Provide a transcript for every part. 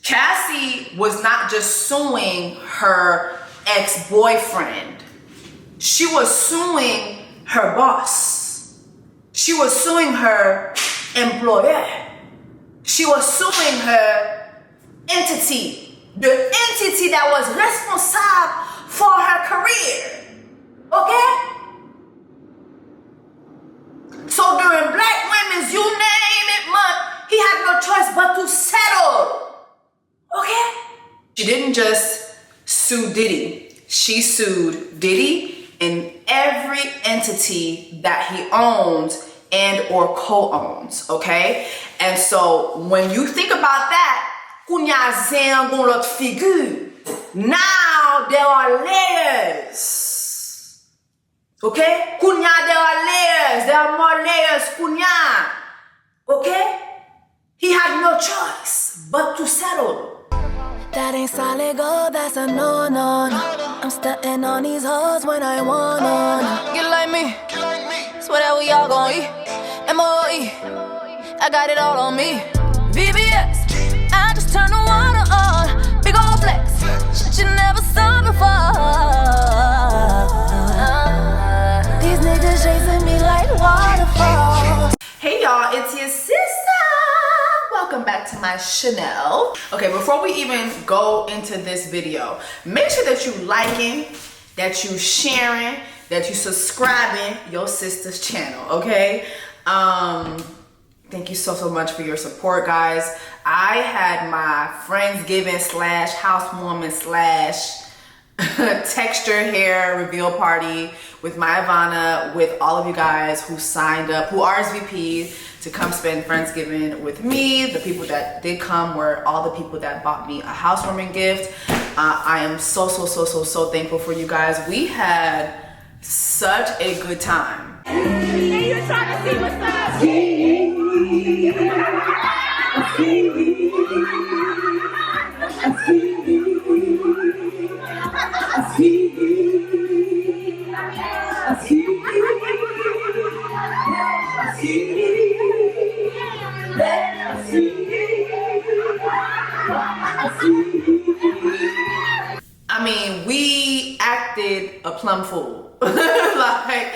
Cassie was not just suing her ex-boyfriend. She was suing her boss. She was suing her employer. She was suing her entity. The entity that was responsible for her career. Okay? So during Black Women's You Name It month, he had no choice but to settle. Okay? She didn't just sue Diddy. She sued Diddy and every entity that he owns and or co-owns. Okay? And so when you think about that, now there are layers. Okay? Kunya, there are layers. There are more layers, Kunya. Okay? He had no choice but to settle. That ain't solid gold, that's a no-no. I'm stunting on these hoes when I wanna. Get like me, swear that we all gon' eat. MOE, I got it all on me. VBS, I just turned the water on. Big ol' flex, shit you never saw before. These niggas chasing me like waterfalls. Hey y'all, it's your sister. Welcome back to my channel. Okay, before we even go into this video, make sure that you liking, that you sharing, that you subscribing your sister's channel, okay? Thank you so much for your support, guys. I had my Friendsgiving / housewarming / texture hair reveal party with MYAVANA with all of you guys who signed up, who RSVP'd to come spend Friendsgiving with me. The people that did come were all the people that bought me a housewarming gift. I am so thankful for you guys. We had such a good time. Hey, you're trying to see what's up. I mean, we acted a plum fool. Like,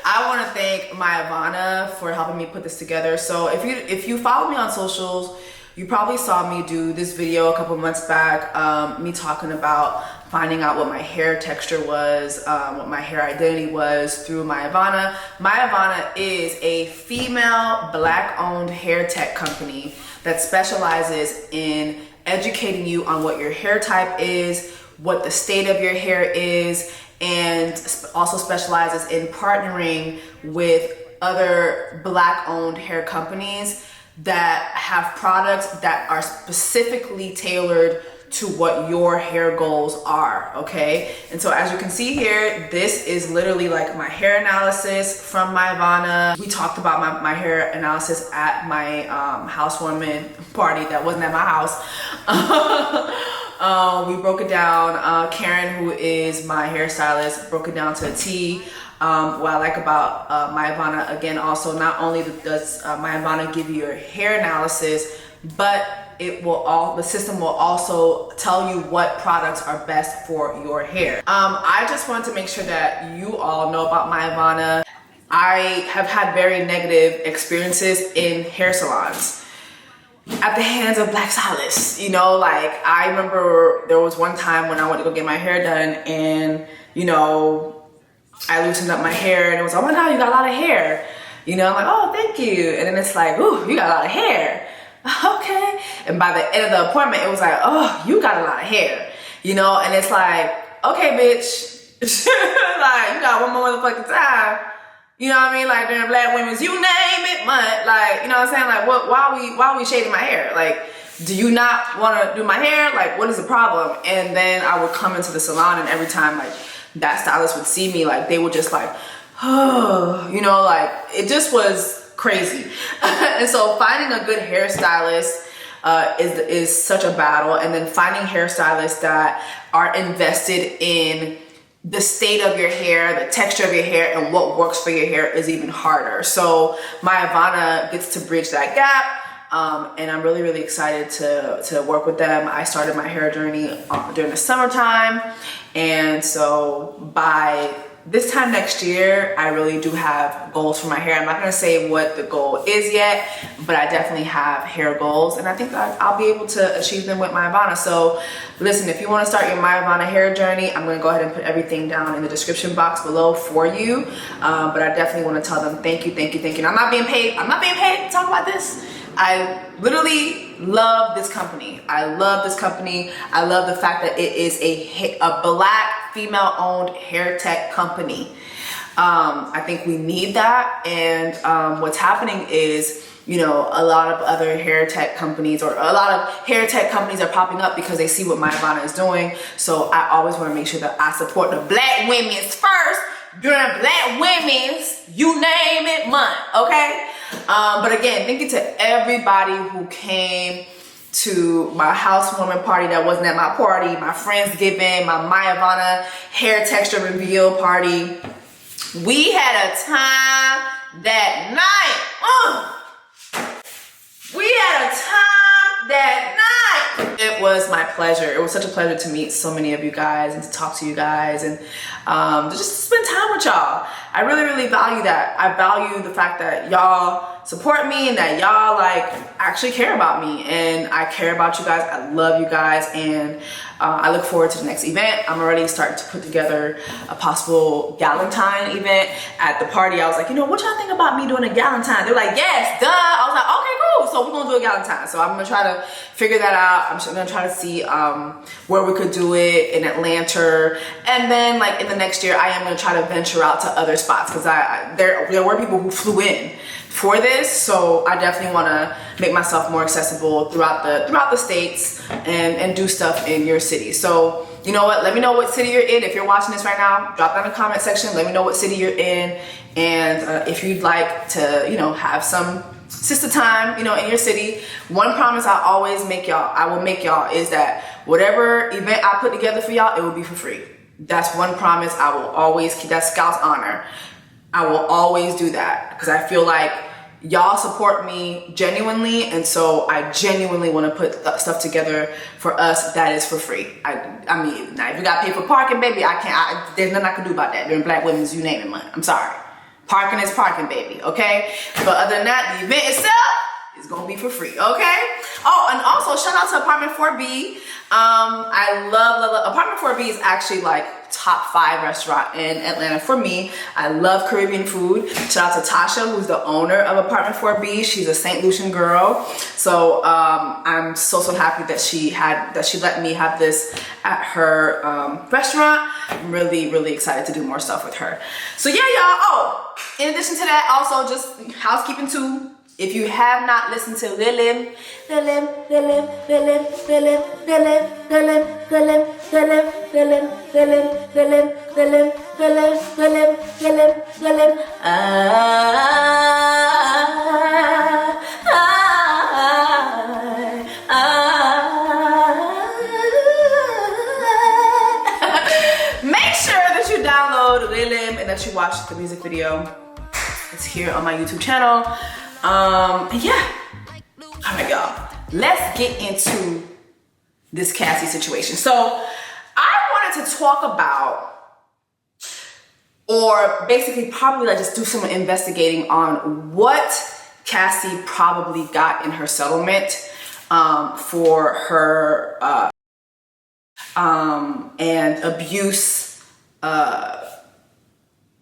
I want to thank MYAVANA for helping me put this together. So if you follow me on socials, you probably saw me do this video a couple months back, me talking about finding out what my hair texture was, what my hair identity was through MYAVANA. MYAVANA is a female Black-owned hair tech company that specializes in educating you on what your hair type is, what the state of your hair is, and also specializes in partnering with other Black-owned hair companies that have products that are specifically tailored to what your hair goals are, okay? And so as you can see here, this is literally like my hair analysis from MYAVANA. We talked about my hair analysis at my housewarming party that wasn't at my house. We broke it down. Karen, who is my hairstylist, broke it down to a T. What I like about MYAVANA, again, also not only does MYAVANA give you your hair analysis, but the system will also tell you what products are best for your hair. I just want to make sure that you all know about MYAVANA. I have had very negative experiences in hair salons at the hands of Black stylists. You know, like I remember there was one time when I went to go get my hair done and, you know, I loosened up my hair and it was, oh my God, you got a lot of hair. You know, I'm like, oh, thank you. And then it's like, ooh, you got a lot of hair. Okay. And by the end of the appointment, it was like, oh, you got a lot of hair. You know, and it's like, okay, bitch. Like, you got one more motherfucking time. You know what I mean? Like during Black Women's You Name It month. Like, you know what I'm saying? Like, why are we shading my hair? Like, do you not want to do my hair? Like, what is the problem? And then I would come into the salon and every time like that stylist would see me, like they would just like, oh, you know, like it just was crazy. And so finding a good hairstylist is such a battle. And then finding hairstylists that are invested in the state of your hair, the texture of your hair, and what works for your hair is even harder. So MYAVANA gets to bridge that gap. and I'm really, really excited to work with them. I started my hair journey during the summertime, and so by this time next year, I really do have goals for my hair. I'm not gonna say what the goal is yet, but I definitely have hair goals, and I think that I'll be able to achieve them with MYAVANA. So listen, if you wanna start your MYAVANA hair journey, I'm gonna go ahead and put everything down in the description box below for you. But I definitely wanna tell them thank you, thank you, thank you. And I'm not being paid to talk about this. I literally love this company. I love this company. I love the fact that it is a Black female-owned hair tech company. I think we need that, and what's happening is, you know, a lot of other hair tech companies, or a lot of hair tech companies are popping up because they see what MYAVANA is doing. So I always want to make sure that I support the Black women's first during Black women's, you name it, month, okay? But again, thank you to everybody who came to my housewarming party that wasn't at my party, my Friendsgiving, my MYAVANA hair texture reveal party. We had a time that night. We had a time that night. It was my pleasure. It was such a pleasure to meet so many of you guys and to talk to you guys and to just spend time with y'all. I really, really value that. I value the fact that y'all support me and that y'all like actually care about me, and I care about you guys. I love you guys, and I look forward to the next event. I'm already starting to put together a possible Galentine event. At the party, I was like, you know, what y'all think about me doing a Galentine? They're like, yes, duh. I was like, okay, cool. So we're gonna do a Galentine. So I'm gonna try to figure that out. I'm gonna try to see where we could do it in Atlanta, and then like in the next year, I am gonna try to venture out to other spots, because there were people who flew in for this, so I definitely want to make myself more accessible throughout the states and do stuff in your city. So you know what, let me know what city you're in. If you're watching this right now, drop down in the comment section, let me know what city you're in, and if you'd like to, you know, have some sister time, you know, in your city. One promise I always make y'all, I will make y'all, is that whatever event I put together for y'all, it will be for free. That's one promise I will always keep. That's Scout's honor. I will always do that, because I feel like y'all support me genuinely, and so I genuinely want to put stuff together for us that is for free. I mean, now if you got paid for parking, baby, there's nothing I can do about that. During Black Women's, you name it, month. I'm sorry. Parking is parking, baby, okay? But other than that, the event itself is gonna be for free, okay? Oh, and also shout out to Apartment 4B. I love Apartment 4B is actually like top 5 restaurant in Atlanta for me. I love Caribbean food. Shout out to Tasha, who's the owner of Apartment 4B. She's a St. Lucian girl. So I'm so happy that she let me have this at her restaurant. I'm really, really excited to do more stuff with her. So yeah, y'all. Oh, in addition to that, also just housekeeping too. If you have not listened to RELEM, make sure that you download RELEM and that you watch the music video. It's here on my YouTube channel. Yeah. All right, y'all. Let's get into this Cassie situation. So I wanted to talk about, or basically probably like just do some investigating on what Cassie probably got in her settlement for her and abuse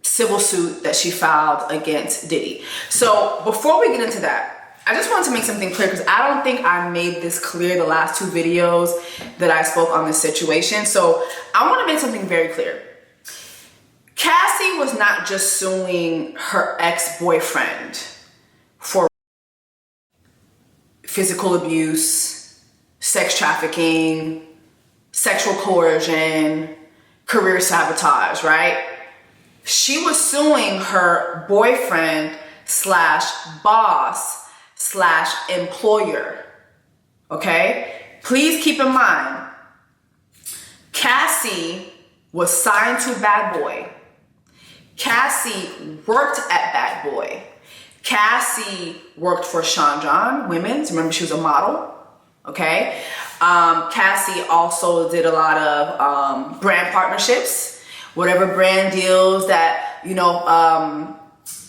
civil suit that she filed against Diddy. So before we get into that, I just wanted to make something clear, because I don't think I made this clear the last 2 videos that I spoke on this situation. So I want to make something very clear. Cassie was not just suing her ex-boyfriend for physical abuse, sex trafficking, sexual coercion, career sabotage, right? She was suing her boyfriend / boss / employer, okay? Please keep in mind, Cassie was signed to Bad Boy. Cassie worked at Bad Boy. Cassie worked for Sean John Women's. Remember, she was a model. Okay. Cassie also did a lot of brand partnerships, whatever brand deals that, you know,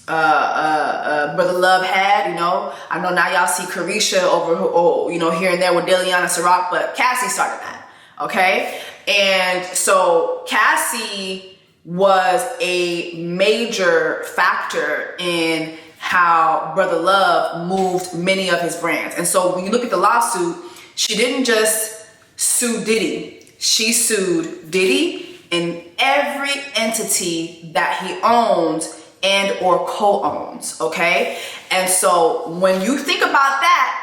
Brother Love had, you know. I know now y'all see Carisha over, you know, here and there with Deliana Ciroc, but Cassie started that. Okay. And so Cassie was a major factor in how Brother Love moved many of his brands. And so when you look at the lawsuit, she didn't just sue Diddy. She sued Diddy and every entity that he owns and or co-owns, okay? And so when you think about that,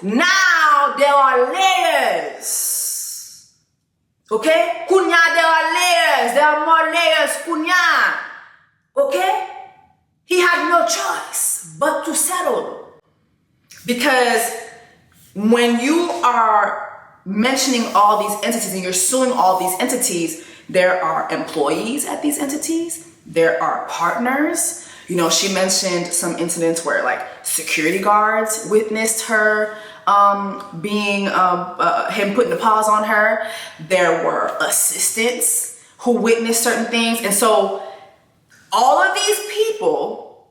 now there are layers, okay? There are layers, there are more layers, okay? He had no choice but to settle. Because when you are mentioning all these entities and you're suing all these entities, there are employees at these entities, there are partners. You know, she mentioned some incidents where like security guards witnessed her him putting the paws on her. There were assistants who witnessed certain things. And so all of these people,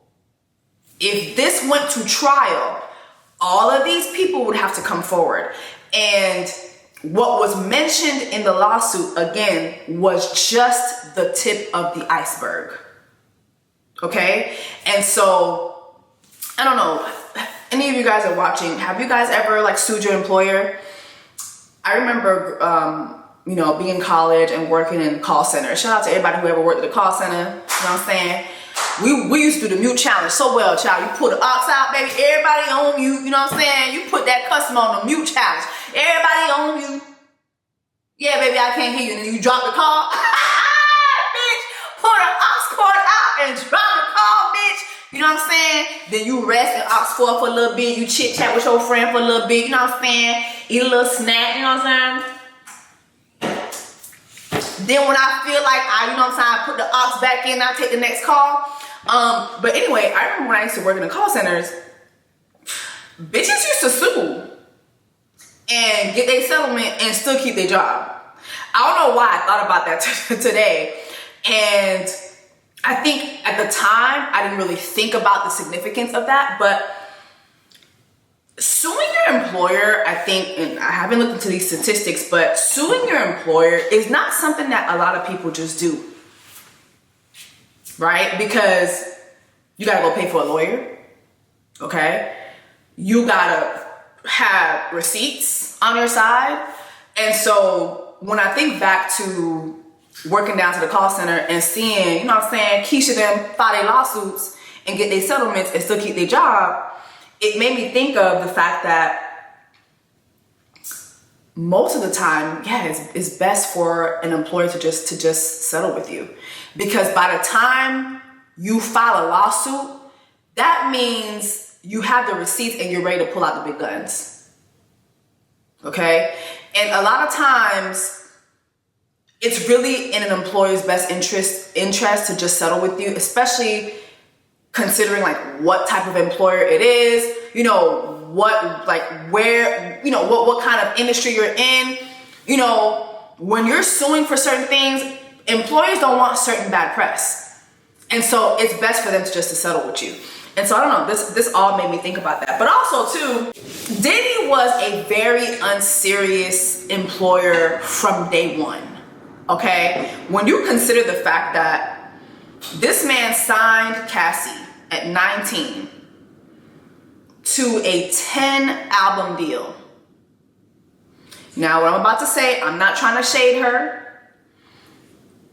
if this went to trial, all of these people would have to come forward. And what was mentioned in the lawsuit, again, was just the tip of the iceberg. Okay? And so, I don't know, any of you guys are watching, have you guys ever like sued your employer? I remember, you know, being in college and working in call centers. Shout out to everybody who ever worked at a call center. You know what I'm saying? We used to do the mute challenge so well, child. You put an ox out, baby. Everybody on you. You know what I'm saying? You put that customer on the mute challenge. Everybody on you. Yeah, baby, I can't hear you. And then you drop the call. Bitch, put an ox cord out and drop the call, bitch. You know what I'm saying? Then you rest and ox cord for a little bit. You chit chat with your friend for a little bit. You know what I'm saying? Eat a little snack. You know what I'm saying? Then when I feel like you know what I'm saying, I put the ox back in, I take the next call. But anyway, I remember when I used to work in the call centers, bitches used to sue and get their settlement and still keep their job. I don't know why I thought about that today. And I think at the time, I didn't really think about the significance of that, but suing your employer, I think, and I haven't looked into these statistics, but suing your employer is not something that a lot of people just do, right? Because you gotta go pay for a lawyer, okay? You gotta have receipts on your side. And so when I think back to working down to the call center and seeing, you know what I'm saying, Keisha them file their lawsuits and get their settlements and still keep their job, it made me think of the fact that most of the time, yeah, it's best for an employer to just settle with you. Because by the time you file a lawsuit, that means you have the receipts and you're ready to pull out the big guns. Okay? And a lot of times, it's really in an employer's best interest to just settle with you, especially considering like what type of employer it is, you know, what, like where, you know, what kind of industry you're in. You know, when you're suing for certain things, employers don't want certain bad press. And so it's best for them to just to settle with you. And so I don't know, this all made me think about that. But also too, Diddy was a very unserious employer from day one. Okay? When you consider the fact that this man signed Cassie at 19 to a 10-album deal. Now, what I'm about to say, I'm not trying to shade her,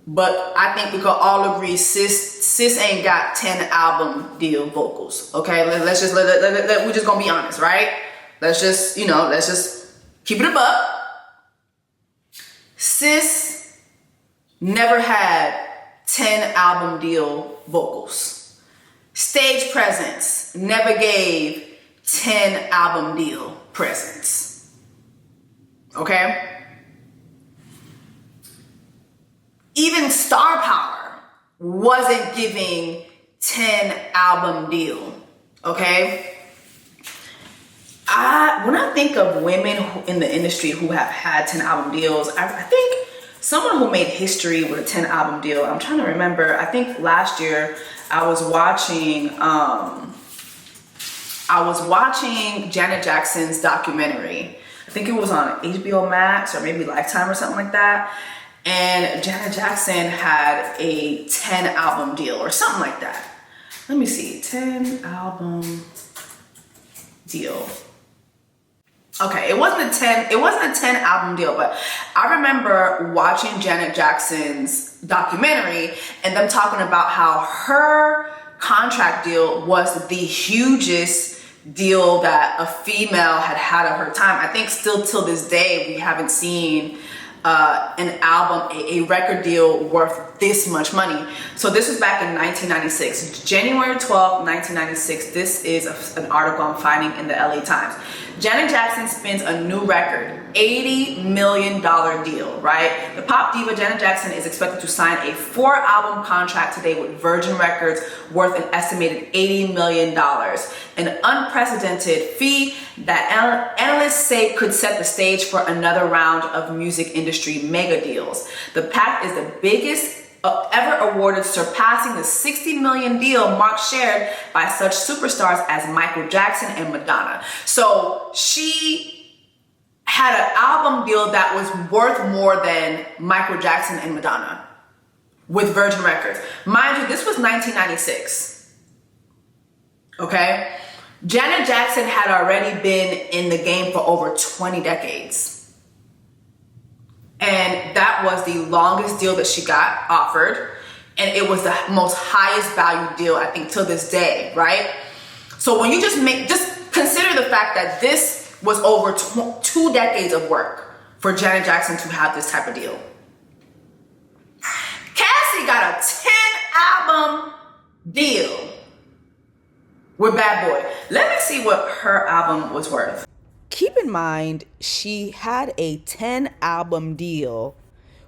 but I think we could all agree sis ain't got 10-album deal vocals. Okay? Let's just we're just gonna be honest, right? Let's just, you know, let's just keep it above. Sis never had 10-album deal vocals. Stage presence never gave 10-album deal presence. Okay? Even star power wasn't giving 10 album deal, okay? When I think of women in the industry who have had 10 album deals, I think someone who made history with a 10 album deal, I'm trying to remember, I think last year I was watching Janet Jackson's documentary. I think it was on HBO Max or maybe Lifetime or something like that. And Janet Jackson had a 10 album deal or something like that. Let me see, 10 album deal. Okay, it wasn't a 10 album deal, but I remember watching Janet Jackson's documentary and them talking about how her contract deal was the hugest deal that a female had of her time. I think still till this day, we haven't seen an album, a record deal worth this much money. So this was back in 1996, January 12th, 1996. This is an article I'm finding in the LA Times. Janet Jackson spins a new record, $80 million deal, right? The pop diva Janet Jackson is expected to sign a 4-album contract today with Virgin Records worth an estimated $80 million, an unprecedented fee that analysts say could set the stage for another round of music industry mega deals. The pact is the biggest ever awarded, surpassing the $60 million deal mark shared by such superstars as Michael Jackson and Madonna. So she had an album deal that was worth more than Michael Jackson and Madonna with Virgin Records. Mind you, this was 1996. Okay? Janet Jackson had already been in the game for over 20 decades. And that was the longest deal that she got offered. And it was the most highest value deal, I think, till this day, right? So when you just consider the fact that this was over 2 decades of work for Janet Jackson to have this type of deal. Cassie got a 10-album deal with Bad Boy. Let me see what her album was worth. Keep in mind, she had a 10-album deal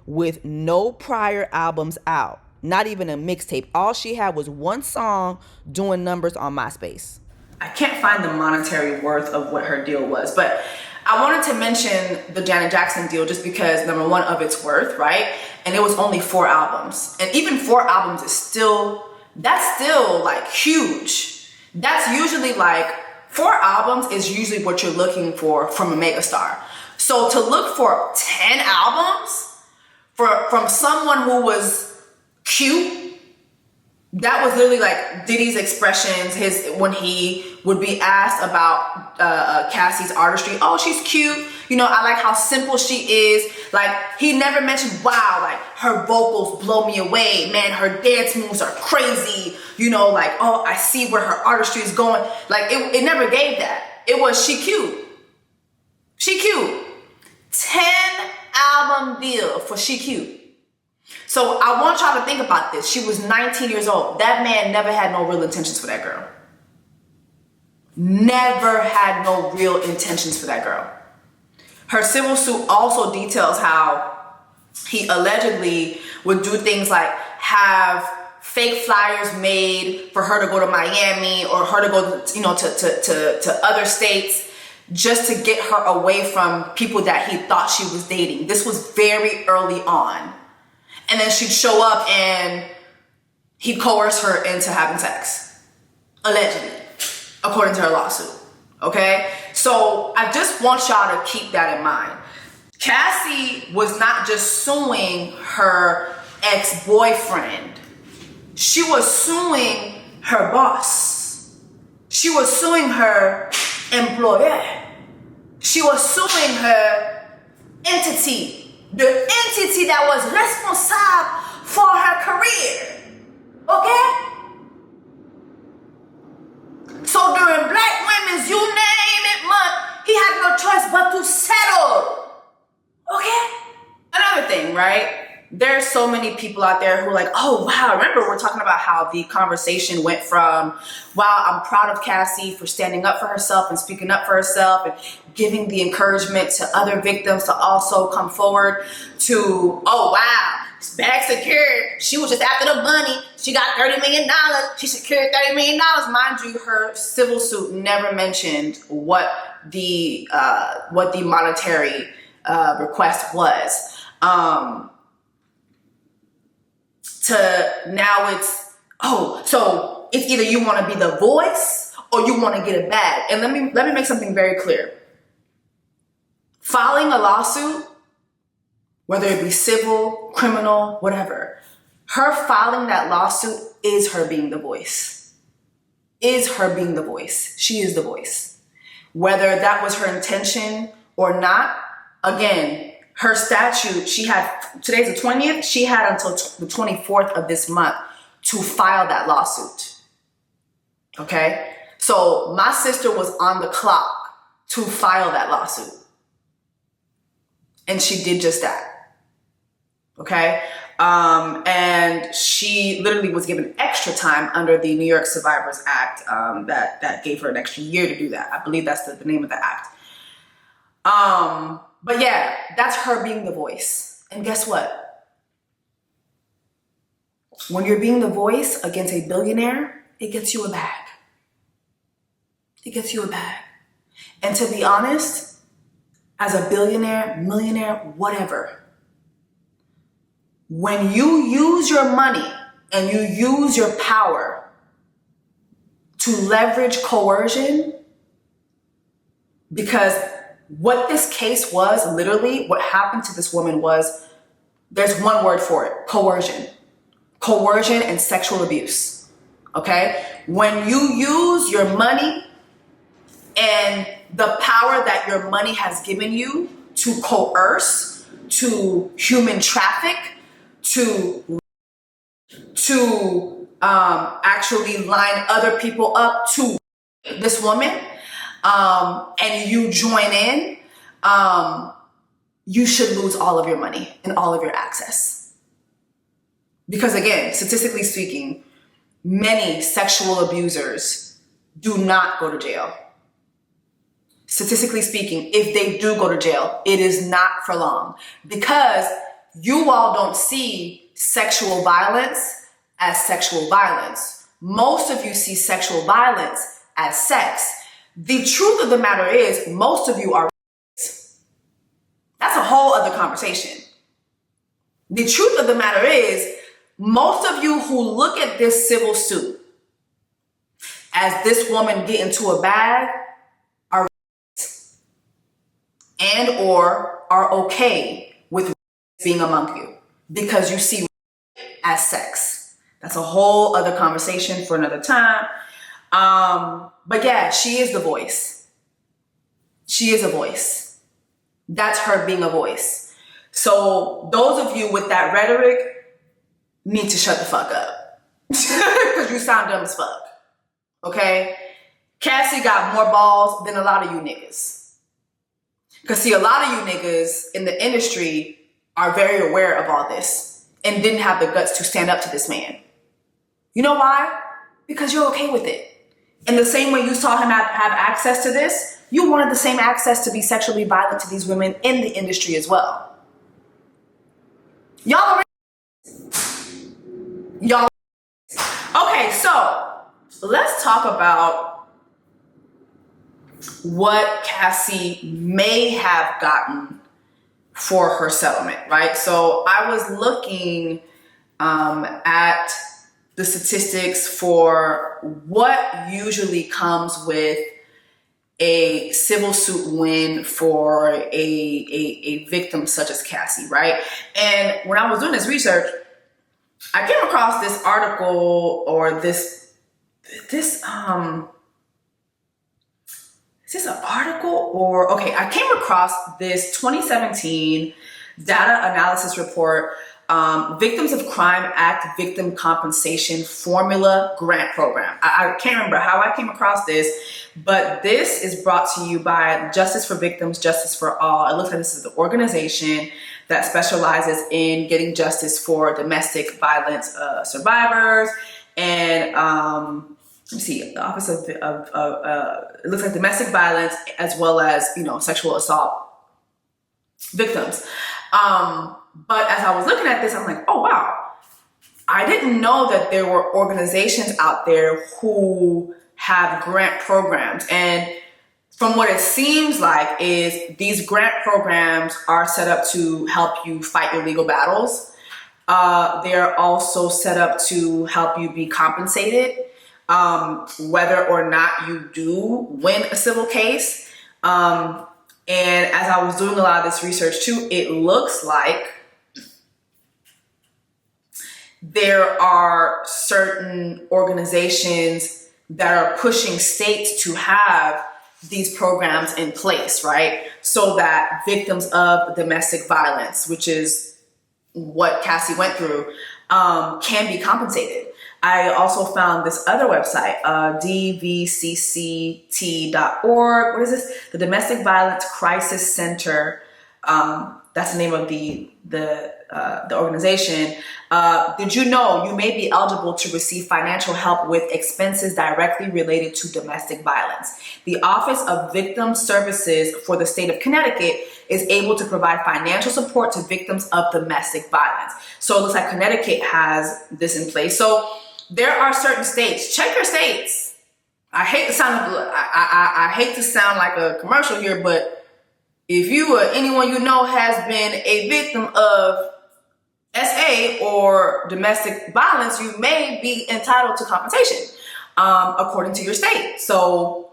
with no prior albums out, not even a mixtape. All she had was one song doing numbers on MySpace. I can't find the monetary worth of what her deal was, but I wanted to mention the Janet Jackson deal just because, number one, of its worth, right? And it was only 4 albums. And even 4 albums is that's still like huge. That's usually like 4 albums is usually what you're looking for from a megastar. So to look for 10 albums from someone who was cute, that was literally like Diddy's expressions, when he would be asked about Cassie's artistry. Oh, she's cute. You know, I like how simple she is. Like, he never mentioned, wow, like her vocals blow me away. Man, her dance moves are crazy. You know, like, oh, I see where her artistry is going. Like, it never gave that. It was, she cute. She cute. 10-album deal for she cute. So I want y'all to think about this. She was 19 years old. That man never had no real intentions for that girl. Never had no real intentions for that girl. Her civil suit also details how he allegedly would do things like have fake flyers made for her to go to Miami or her to go, you know, to other states just to get her away from people that he thought she was dating. This was very early on. And then she'd show up and he'd coerce her into having sex. Allegedly, according to her lawsuit. Okay? So I just want y'all to keep that in mind. Cassie was not just suing her ex-boyfriend. She was suing her boss. She was suing her employer. She was suing her entity. The entity that was responsible for her career. Okay? So during Black Women's You Name It month, he had no choice but to settle. Okay? Another thing, right? There's so many people out there who are like, oh, wow, remember we're talking about how the conversation went from, wow, I'm proud of Cassie for standing up for herself and speaking up for herself and giving the encouragement to other victims to also come forward, to, oh, wow, bag secured. She was just after the money. She got $30 million. She secured $30 million. Mind you, her civil suit never mentioned what the monetary request was. To now it's, so it's either you want to be the voice or you want to get a bag. And let me make something very clear. Filing a lawsuit, whether it be civil, criminal, whatever, her filing that lawsuit is her being the voice. Is her being the voice. She is the voice. Whether that was her intention or not, again, her statute, she had, today's the 20th, she had until the 24th of this month to file that lawsuit. Okay? So my sister was on the clock to file that lawsuit. And she did just that. Okay? And she literally was given extra time under the New York Survivors Act that gave her an extra year to do that. I believe that's the name of the act. But yeah, that's her being the voice. And guess what? When you're being the voice against a billionaire, it gets you a bag. It gets you a bag. And to be honest, as a billionaire, millionaire, whatever, when you use your money and you use your power to leverage coercion, because what this case was, literally, what happened to this woman was, there's one word for it, coercion. Coercion and sexual abuse, okay? When you use your money and the power that your money has given you to coerce, to human traffic, to actually line other people up to this woman, and you join in, you should lose all of your money and all of your access. Because again, statistically speaking, many sexual abusers do not go to jail. Statistically speaking, if they do go to jail, it is not for long, because you all don't see sexual violence as sexual violence. Most of you see sexual violence as sex. The truth of the matter is, most of you are rapists. That's a whole other conversation. The truth of the matter is, most of you who look at this civil suit as this woman get into a bag are rapists and or are okay with being among you because you see as sex. That's a whole other conversation for another time. But yeah, she is the voice. She is a voice. That's her being a voice. So those of you with that rhetoric need to shut the fuck up because you sound dumb as fuck. Okay? Cassie got more balls than a lot of you niggas. Because see, a lot of you niggas in the industry are very aware of all this and didn't have the guts to stand up to this man. You know why? Because you're okay with it. In the same way you saw him have access to this, you wanted the same access to be sexually violent to these women in the industry as well. Y'all are okay, so let's talk about what Cassie may have gotten for her settlement, right? So I was looking at the statistics for what usually comes with a civil suit win for a victim such as Cassie, right? And when I was doing this research, I came across this article or this is this an article or, okay, I came across this 2017 data analysis report, Victims of Crime Act Victim Compensation Formula Grant Program. I can't remember how I came across this, but this is brought to you by Justice for Victims, Justice for All. It looks like this is the organization that specializes in getting justice for domestic violence survivors. And let me see, the Office of it looks like domestic violence as well as, you know, sexual assault victims. But as I was looking at this, I'm like, oh wow, I didn't know that there were organizations out there who have grant programs. And from what it seems like is these grant programs are set up to help you fight your legal battles. They're also set up to help you be compensated, whether or not you do win a civil case. And as I was doing a lot of this research too, it looks like there are certain organizations that are pushing states to have these programs in place, right? So that victims of domestic violence, which is what Cassie went through, can be compensated. I also found this other website, dvcct.org. What is this? The Domestic Violence Crisis Center. That's the name of the organization. Did you know you may be eligible to receive financial help with expenses directly related to domestic violence? The Office of Victim Services for the state of Connecticut is able to provide financial support to victims of domestic violence. So it looks like Connecticut has this in place. So there are certain states. Check your states. I hate to sound like a commercial here, but if you or anyone you know has been a victim of SA or domestic violence, you may be entitled to compensation according to your state. So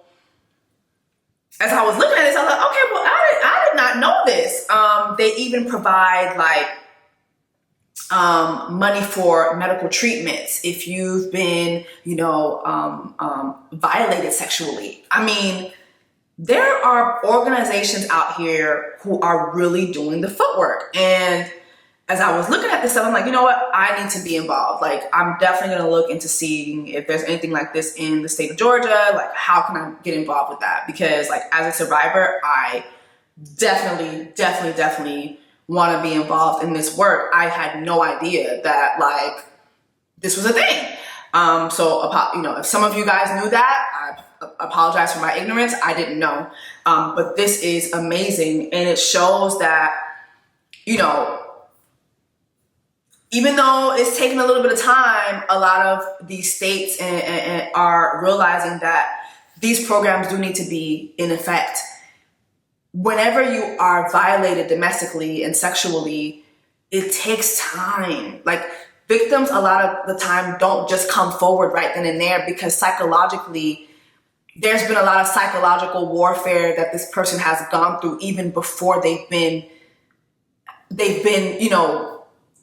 as I was looking at this, I was like, okay, well, I did not know this. They even provide like money for medical treatments if you've been, violated sexually. I mean, there are organizations out here who are really doing the footwork. And as I was looking at this stuff, I'm like, you know what? I need to be involved. Like, I'm definitely going to look into seeing if there's anything like this in the state of Georgia. Like, how can I get involved with that? Because, like, as a survivor, I definitely want to be involved in this work. I had no idea that, like, this was a thing. So, if some of you guys knew that, I apologize for my ignorance. I didn't know. But this is amazing. And it shows that, even though it's taken a little bit of time, a lot of these states and are realizing that these programs do need to be in effect. Whenever you are violated domestically and sexually, it takes time. Like, victims a lot of the time don't just come forward right then and there because psychologically, there's been a lot of psychological warfare that this person has gone through even before they've been,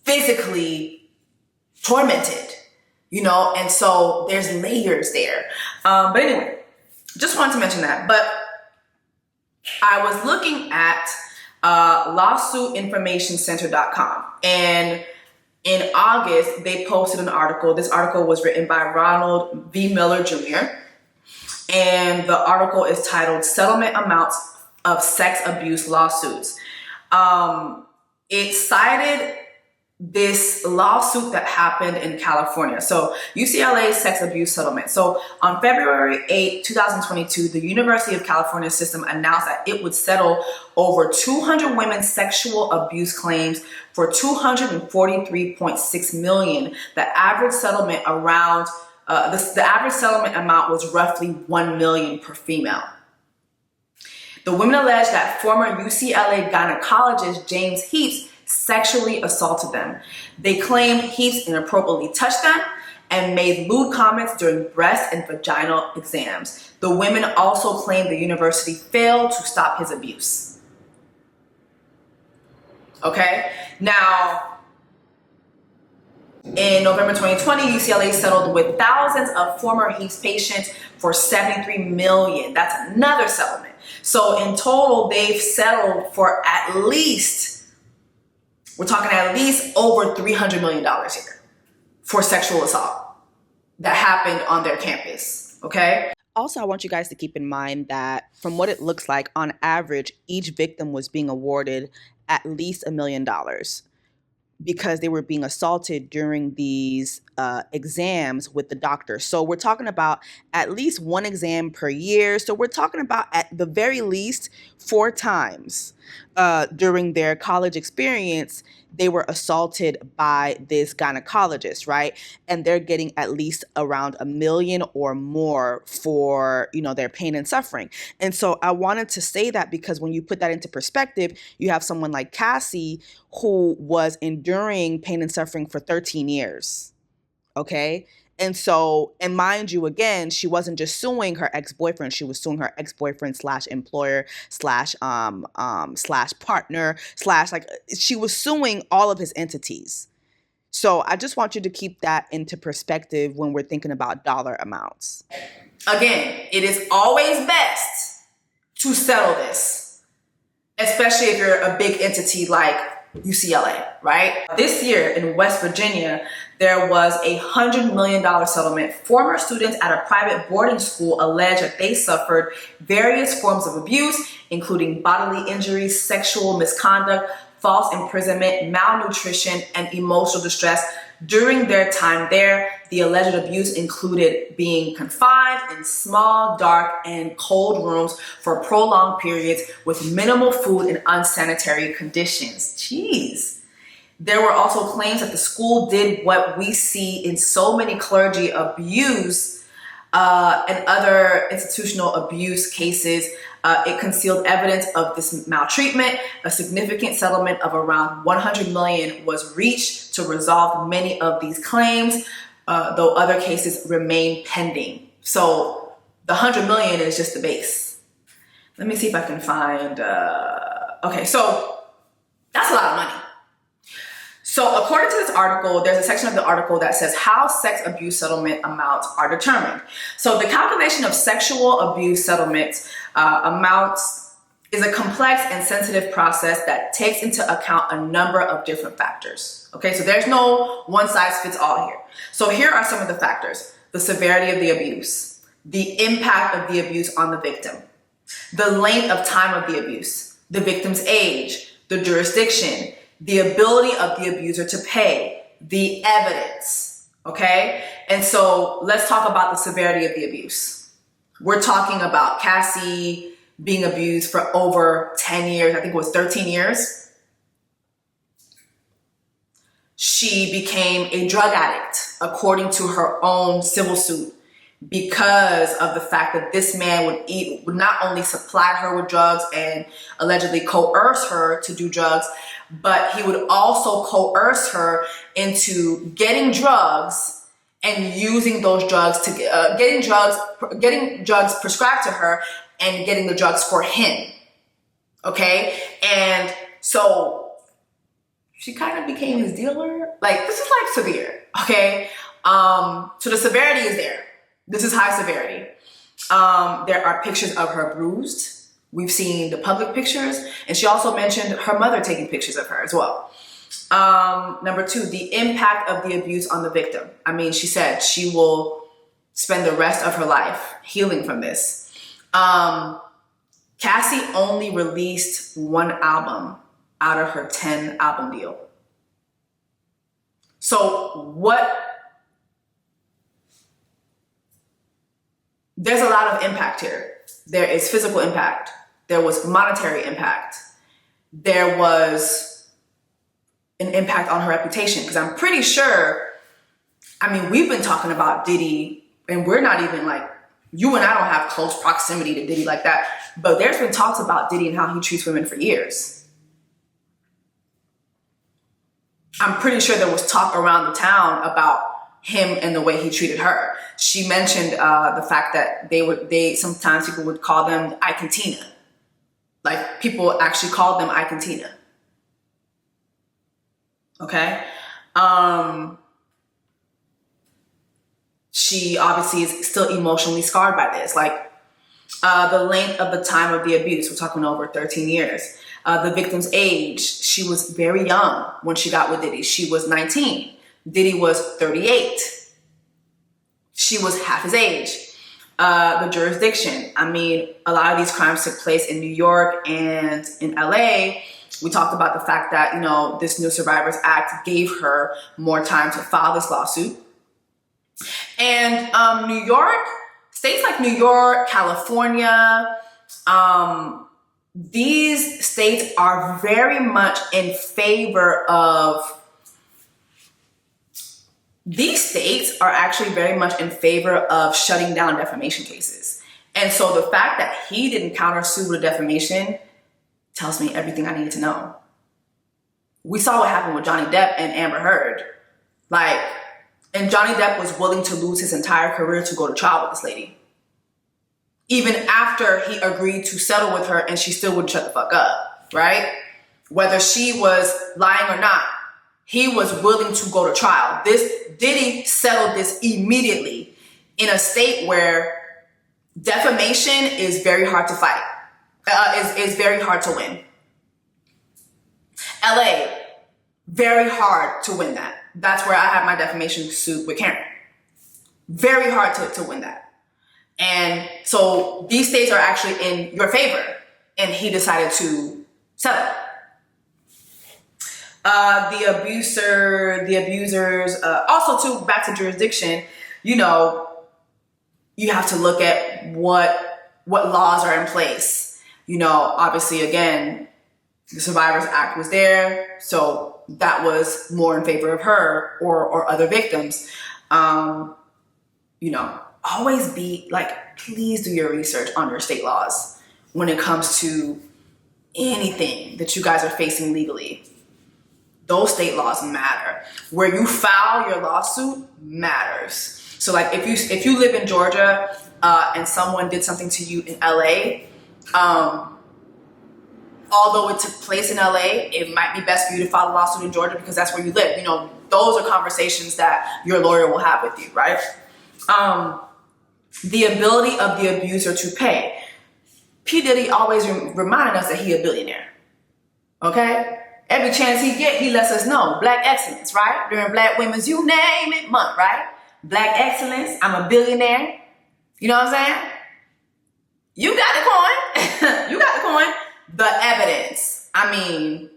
physically tormented, and so there's layers there. But anyway, just wanted to mention that. But I was looking at lawsuitinformationcenter.com, and in August, they posted an article. This article was written by Ronald V. Miller Jr., and the article is titled Settlement Amounts of Sex Abuse Lawsuits. It cited this lawsuit that happened in California. So UCLA's sex abuse settlement. So on February 8, 2022, the University of California system announced that it would settle over 200 women's sexual abuse claims for $243.6 million. The average settlement around the average settlement amount was roughly $1 million per female. The women alleged that former UCLA gynecologist James Heaps sexually assaulted them. They claimed Heaps inappropriately touched them and made lewd comments during breast and vaginal exams. The women also claimed the university failed to stop his abuse. Okay, now in November 2020, UCLA settled with thousands of former Heaps patients for $73 million. That's another settlement. So in total, they've settled for we're talking at least over $300 million here for sexual assault that happened on their campus, okay? Also, I want you guys to keep in mind that from what it looks like, on average, each victim was being awarded at least $1 million because they were being assaulted during these exams with the doctor. So we're talking about at least one exam per year. So we're talking about at the very least 4 times during their college experience, they were assaulted by this gynecologist, right? And they're getting at least around $1 million or more for, you know, their pain and suffering. And so I wanted to say that because when you put that into perspective, you have someone like Cassie who was enduring pain and suffering for 13 years. Okay. And so, and mind you, again, she wasn't just suing her ex-boyfriend. She was suing her ex-boyfriend / employer / slash partner / like she was suing all of his entities. So I just want you to keep that into perspective when we're thinking about dollar amounts. Again, it is always best to settle this, especially if you're a big entity like UCLA, right? This year in West Virginia, there was a $100 million settlement. Former students at a private boarding school allege that they suffered various forms of abuse, including bodily injuries, sexual misconduct, false imprisonment, malnutrition, and emotional distress during their time there. The alleged abuse included being confined in small, dark, and cold rooms for prolonged periods with minimal food and unsanitary conditions. Jeez. There were also claims that the school did what we see in so many clergy abuse and other institutional abuse cases. It concealed evidence of this maltreatment. A significant settlement of around $100 million was reached to resolve many of these claims, though other cases remain pending. So the $100 million is just the base. Let me see if I can find, okay, so that's a lot of money. So according to this article, there's a section of the article that says how sex abuse settlement amounts are determined. So the calculation of sexual abuse settlement amounts is a complex and sensitive process that takes into account a number of different factors. Okay, so there's no one size fits all here. So here are some of the factors: the severity of the abuse, the impact of the abuse on the victim, the length of time of the abuse, the victim's age, the jurisdiction, the ability of the abuser to pay, the evidence, okay? And so let's talk about the severity of the abuse. We're talking about Cassie being abused for over 10 years. I think it was 13 years. She became a drug addict, according to her own civil suit, because of the fact that this man would not only supply her with drugs and allegedly coerce her to do drugs, but he would also coerce her into getting drugs and using those drugs to getting drugs prescribed to her and getting the drugs for him. Okay, and so she kind of became his dealer. Like, this is like severe. Okay, so the severity is there. This is high severity. There are pictures of her bruised. We've seen the public pictures, and she also mentioned her mother taking pictures of her as well. Number two, the impact of the abuse on the victim. I mean, she said she will spend the rest of her life healing from this. Cassie only released one album out of her 10 album deal. So there's a lot of impact here. There is physical impact. There was monetary impact. There was an impact on her reputation, because I'm pretty sure, I mean, we've been talking about Diddy, and we're not even like, you and I don't have close proximity to Diddy like that, but there's been talks about Diddy and how he treats women for years. I'm pretty sure there was talk around the town about him and the way he treated her. She mentioned the fact that sometimes people would call them Ike and Tina. Like, people actually called them Ike and Tina. Okay? She obviously is still emotionally scarred by this. Like, the length of the time of the abuse, we're talking over 13 years. The victim's age, she was very young when she got with Diddy. She was 19. Diddy was 38. She was half his age. The jurisdiction, I mean, a lot of these crimes took place in New York and in LA. We talked about the fact that, you know, this New Survivors Act gave her more time to file this lawsuit. And New York, states like New York, California, these states are very much in favor of, these states are actually very much in favor of shutting down defamation cases. And so the fact that he didn't countersue with defamation tells me everything I needed to know. We saw what happened with Johnny Depp and Amber Heard. Like, and Johnny Depp was willing to lose his entire career to go to trial with this lady. Even after he agreed to settle with her, and she still wouldn't shut the fuck up, right? Whether she was lying or not, he was willing to go to trial. Diddy settled this immediately in a state where defamation is very hard to fight, is very hard to win. LA, very hard to win that. That's where I have my defamation suit with Karen. Very hard to win that. And so these states are actually in your favor, and he decided to settle. The abusers, also too, back to jurisdiction, you know, you have to look at what laws are in place. You know, obviously, again, the Survivors Act was there, so that was more in favor of her or other victims. You know, always be like, please do your research on your state laws when it comes to anything that you guys are facing legally. Those state laws matter. Where you file your lawsuit matters. So like if you live in Georgia and someone did something to you in LA, although it took place in LA, it might be best for you to file a lawsuit in Georgia because that's where you live. You know, those are conversations that your lawyer will have with you, right? The ability of the abuser to pay. P. Diddy always reminding us that he a billionaire, okay? Every chance he get, he lets us know. Black excellence, right? During Black Women's You Name It month, right? Black excellence, I'm a billionaire. You know what I'm saying? You got the coin. You got the coin. The evidence. I mean,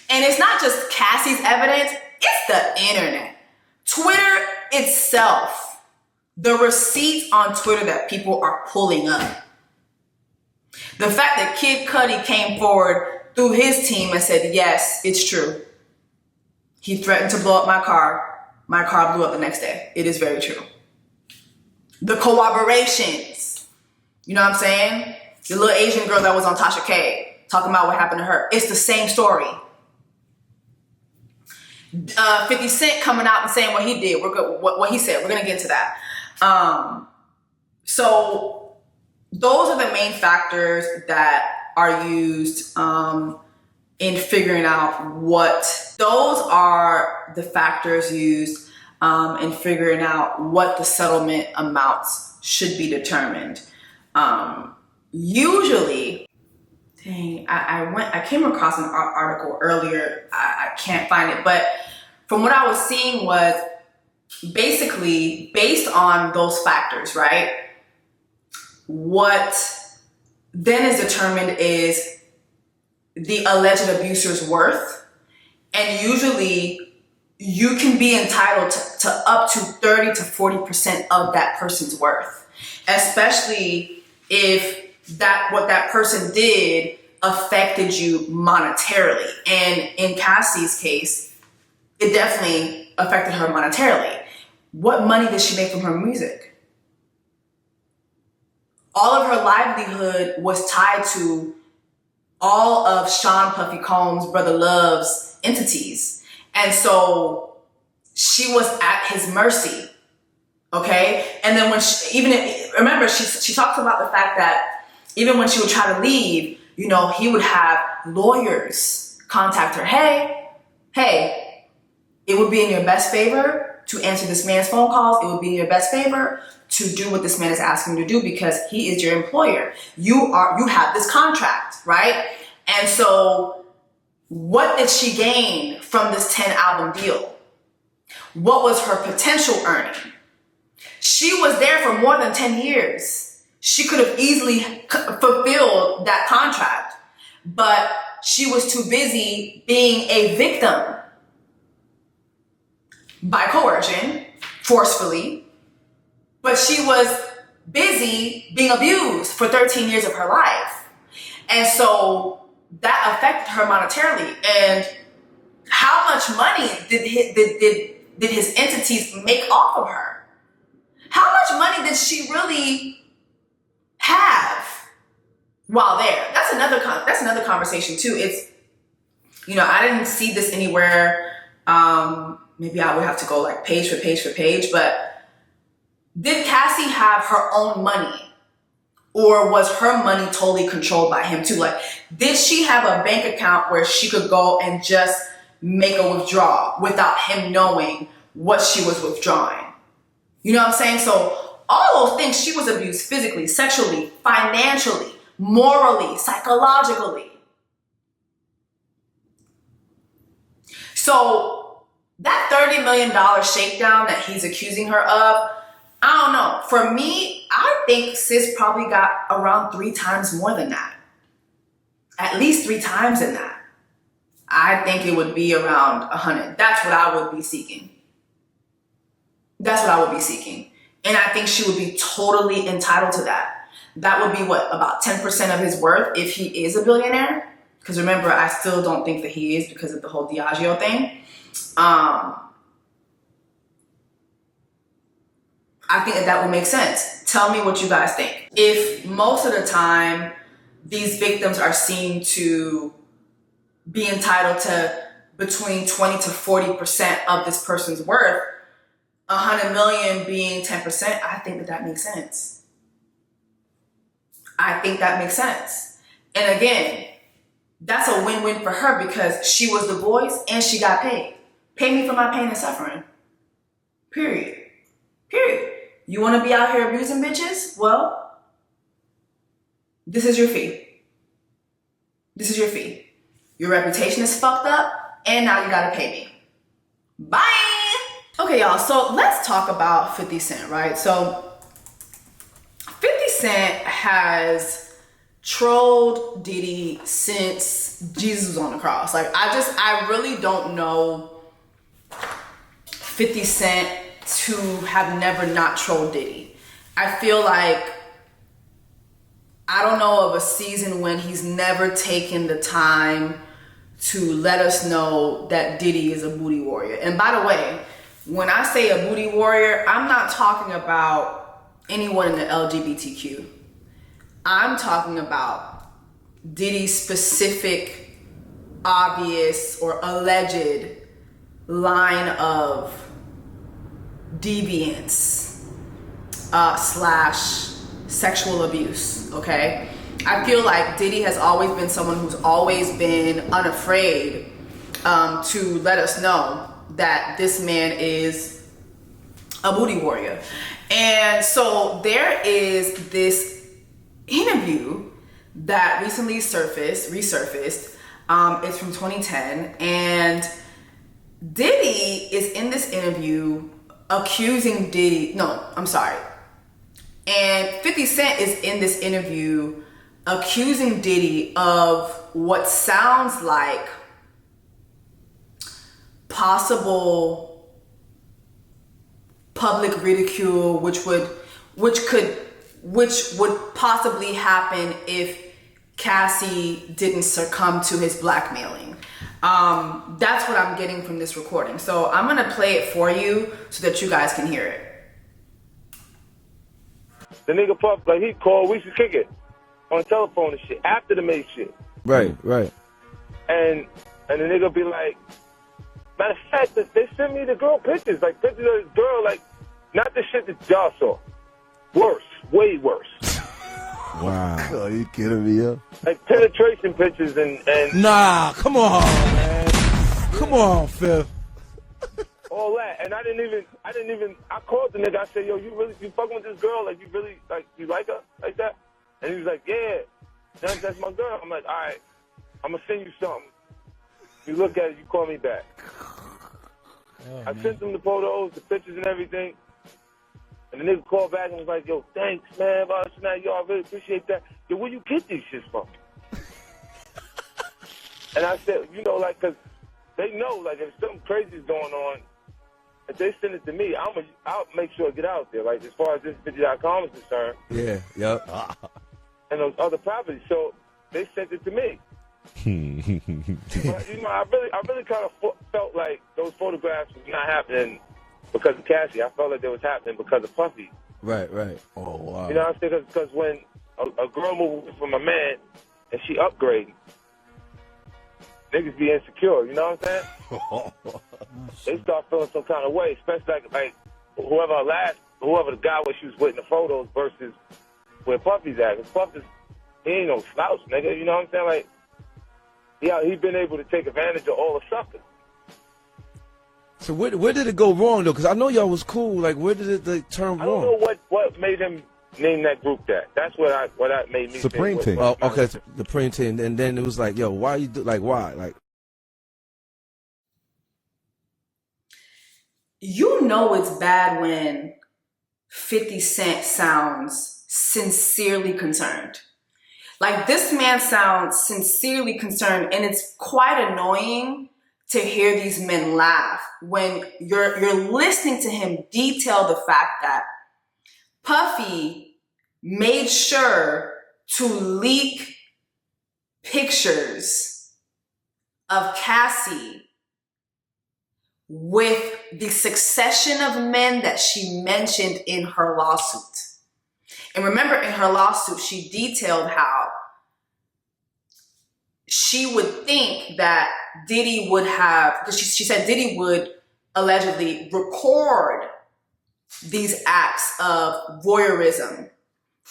and it's not just Cassie's evidence, it's the internet. Twitter itself. The receipts on Twitter that people are pulling up. The fact that Kid Cudi came forward through his team and said, yes, it's true. He threatened to blow up my car. My car blew up the next day. It is very true. The corroborations. You know what I'm saying? The little Asian girl that was on Tasha K talking about what happened to her. It's the same story. 50 Cent coming out and saying what he did. We're good. What he said. We're going to get into that. So those are the main factors that are used in figuring out those are the factors used in figuring out what the settlement amounts should be determined. Usually, dang, I came across an article earlier. I can't find it, but from what I was seeing was basically based on those factors, right? What then is determined is the alleged abuser's worth. And usually you can be entitled to up to 30 to 40% of that person's worth, especially if what that person did affected you monetarily. And in Cassie's case, it definitely affected her monetarily. What money did she make from her music? All of her livelihood was tied to all of Sean Puffy Combs' Brother Love's entities. And so she was at his mercy, okay? And then when remember, she talks about the fact that even when she would try to leave, you know, he would have lawyers contact her. Hey, it would be in your best favor to answer this man's phone calls. It would be in your best favor to do what this man is asking you to do because he is your employer. You have this contract, right? And so what did she gain from this 10-album deal? What was her potential earning? She was there for more than 10 years. She could have easily fulfilled that contract, but she was too busy being a victim by coercion, forcefully, but she was busy being abused for 13 years of her life. And so that affected her monetarily. And how much money did his entities make off of her? How much money did she really have while there? That's another conversation too. It's, I didn't see this anywhere. Maybe I would have to go like page for page for page, but did Cassie have her own money? Or was her money totally controlled by him too? Like, did she have a bank account where she could go and just make a withdrawal without him knowing what she was withdrawing? You know what I'm saying? So all those things, she was abused physically, sexually, financially, morally, psychologically. So that $30 million shakedown that he's accusing her of, I don't know. For me, I think sis probably got around 3 times more than that. At least 3 times in that. I think it would be around 100. That's what I would be seeking. That's what I would be seeking. And I think she would be totally entitled to that. That would be what, about 10% of his worth if he is a billionaire? Because remember, I still don't think that he is because of the whole Diageo thing. I think that would make sense. Tell me what you guys think. If most of the time these victims are seen to be entitled to between 20 to 40% of this person's worth, 100 million being 10%, I think that makes sense. I think that makes sense. And again, that's a win-win for her because she was the voice and she got paid. Pay me for my pain and suffering. Period. You want to be out here abusing bitches? Well, this is your fee. This is your fee. Your reputation is fucked up, and now you gotta pay me. Bye! Okay, y'all, so let's talk about 50 Cent, right? So 50 Cent has trolled Diddy since Jesus was on the cross. Like, I really don't know 50 Cent to have never not trolled Diddy. I feel like I don't know of a season when he's never taken the time to let us know that Diddy is a booty warrior. And by the way, when I say a booty warrior, I'm not talking about anyone in the LGBTQ. I'm talking about Diddy's specific, obvious, or alleged line of deviance slash sexual abuse, okay? I feel like Diddy has always been someone who's always been unafraid to let us know that this man is a booty warrior. And so there is this interview that recently resurfaced. It's from 2010, and Diddy is in this interview accusing Diddy, and 50 Cent is in this interview accusing Diddy of what sounds like possible public ridicule, which would possibly happen if Cassie didn't succumb to his blackmailing. That's what I'm getting from this recording. So I'm gonna play it for you so that you guys can hear it. The nigga Puff, like, he called, we should kick it on the telephone and shit after the main shit. Right. And the nigga be like, matter of fact, they sent me the girl pictures, like pictures of this girl, like, not the shit that y'all saw. Worse, way worse. Wow. Oh, you kidding me up? Like penetration pictures and Nah, come on, man. Come on, Fifth. all that. And I called the nigga, I said, yo, you fucking with this girl? Like, you really, like, you like her like that? And he was like, yeah, that's my girl. I'm like, all right, I'm gonna send you something. You look at it, you call me back. I sent him the photos, the pictures and everything. And the nigga called back and was like, yo, thanks, man. Yo, I really appreciate that. Yo, where you get these shits from? And I said, like, because they know, like, if something crazy is going on, if they send it to me, I'll make sure it get out there, like, as far as this 50.com is concerned. Yeah, yep. And those other properties. So they sent it to me. But, you know, I really kind of felt like those photographs was not happening because of Cassie. I felt like they was happening because of Puffy. Right. Oh, wow. You know what I'm saying? Because when a girl moves from a man and she upgrading, niggas be insecure. You know what I'm saying? They start feeling some kind of way, especially like whoever the guy was she was with in the photos versus where Puffy's at. Because Puffy's, he ain't no slouch, nigga. You know what I'm saying? Like, yeah, he's been able to take advantage of all the suckers. So where did it go wrong though? Because I know y'all was cool. Like, where did it turn wrong? I don't know what made him name that group that. That's what made me Supreme think. Team. Oh, okay, the Supreme Team. And then it was like, yo, why you do like why? Like, you know it's bad when 50 Cent sounds sincerely concerned. Like, this man sounds sincerely concerned, and it's quite annoying to hear these men laugh when you're listening to him detail the fact that Puffy made sure to leak pictures of Cassie with the succession of men that she mentioned in her lawsuit. And remember, in her lawsuit, she detailed how she would think that Diddy would have, because she said Diddy would allegedly record these acts of voyeurism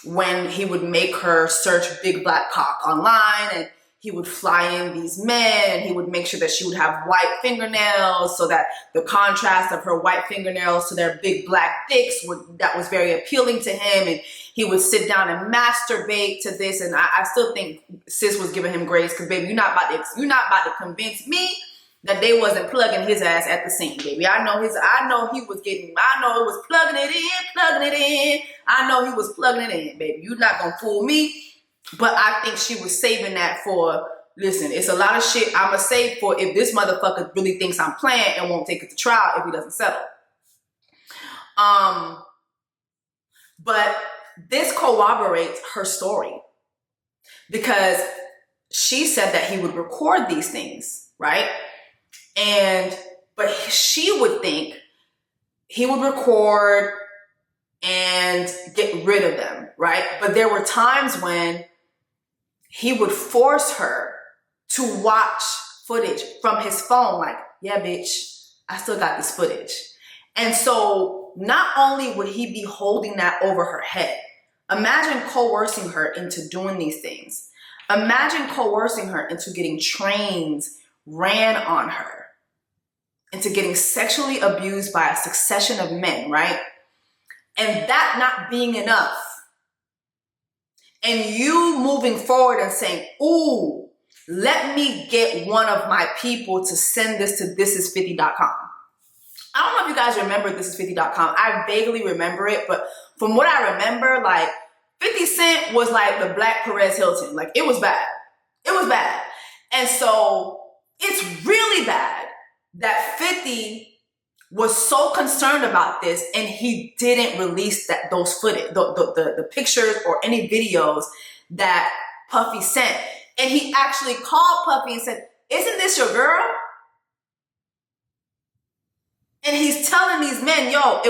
when he would make her search big black cock online, and he would fly in these men, and he would make sure that she would have white fingernails so that the contrast of her white fingernails to their big black dicks that was very appealing to him. And he would sit down and masturbate to this. And I still think sis was giving him grace, because baby, you're not about to convince me that they wasn't plugging his ass at the scene, baby. I know it was plugging it in. I know he was plugging it in, baby. You're not gonna fool me. But I think she was saving that for, listen, it's a lot of shit I'ma save for if this motherfucker really thinks I'm playing and won't take it to trial if he doesn't settle. But this corroborates her story, because she said that he would record these things, right? But she would think he would record and get rid of them, right? But there were times when he would force her to watch footage from his phone, like, yeah, bitch, I still got this footage. And so not only would he be holding that over her head, imagine coercing her into doing these things. Imagine coercing her into getting trains ran on her, into getting sexually abused by a succession of men, right? And that not being enough. And you moving forward and saying, ooh, let me get one of my people to send this to thisis50.com. I don't know if you guys remember thisis50.com. I vaguely remember it, but from what I remember, like, 50 Cent was like the Black Perez Hilton. Like, it was bad. It was bad. And so it's really bad that 50 was so concerned about this and he didn't release those footage, the pictures or any videos that Puffy sent. And he actually called Puffy and said, isn't this your girl? And he's telling these men, yo,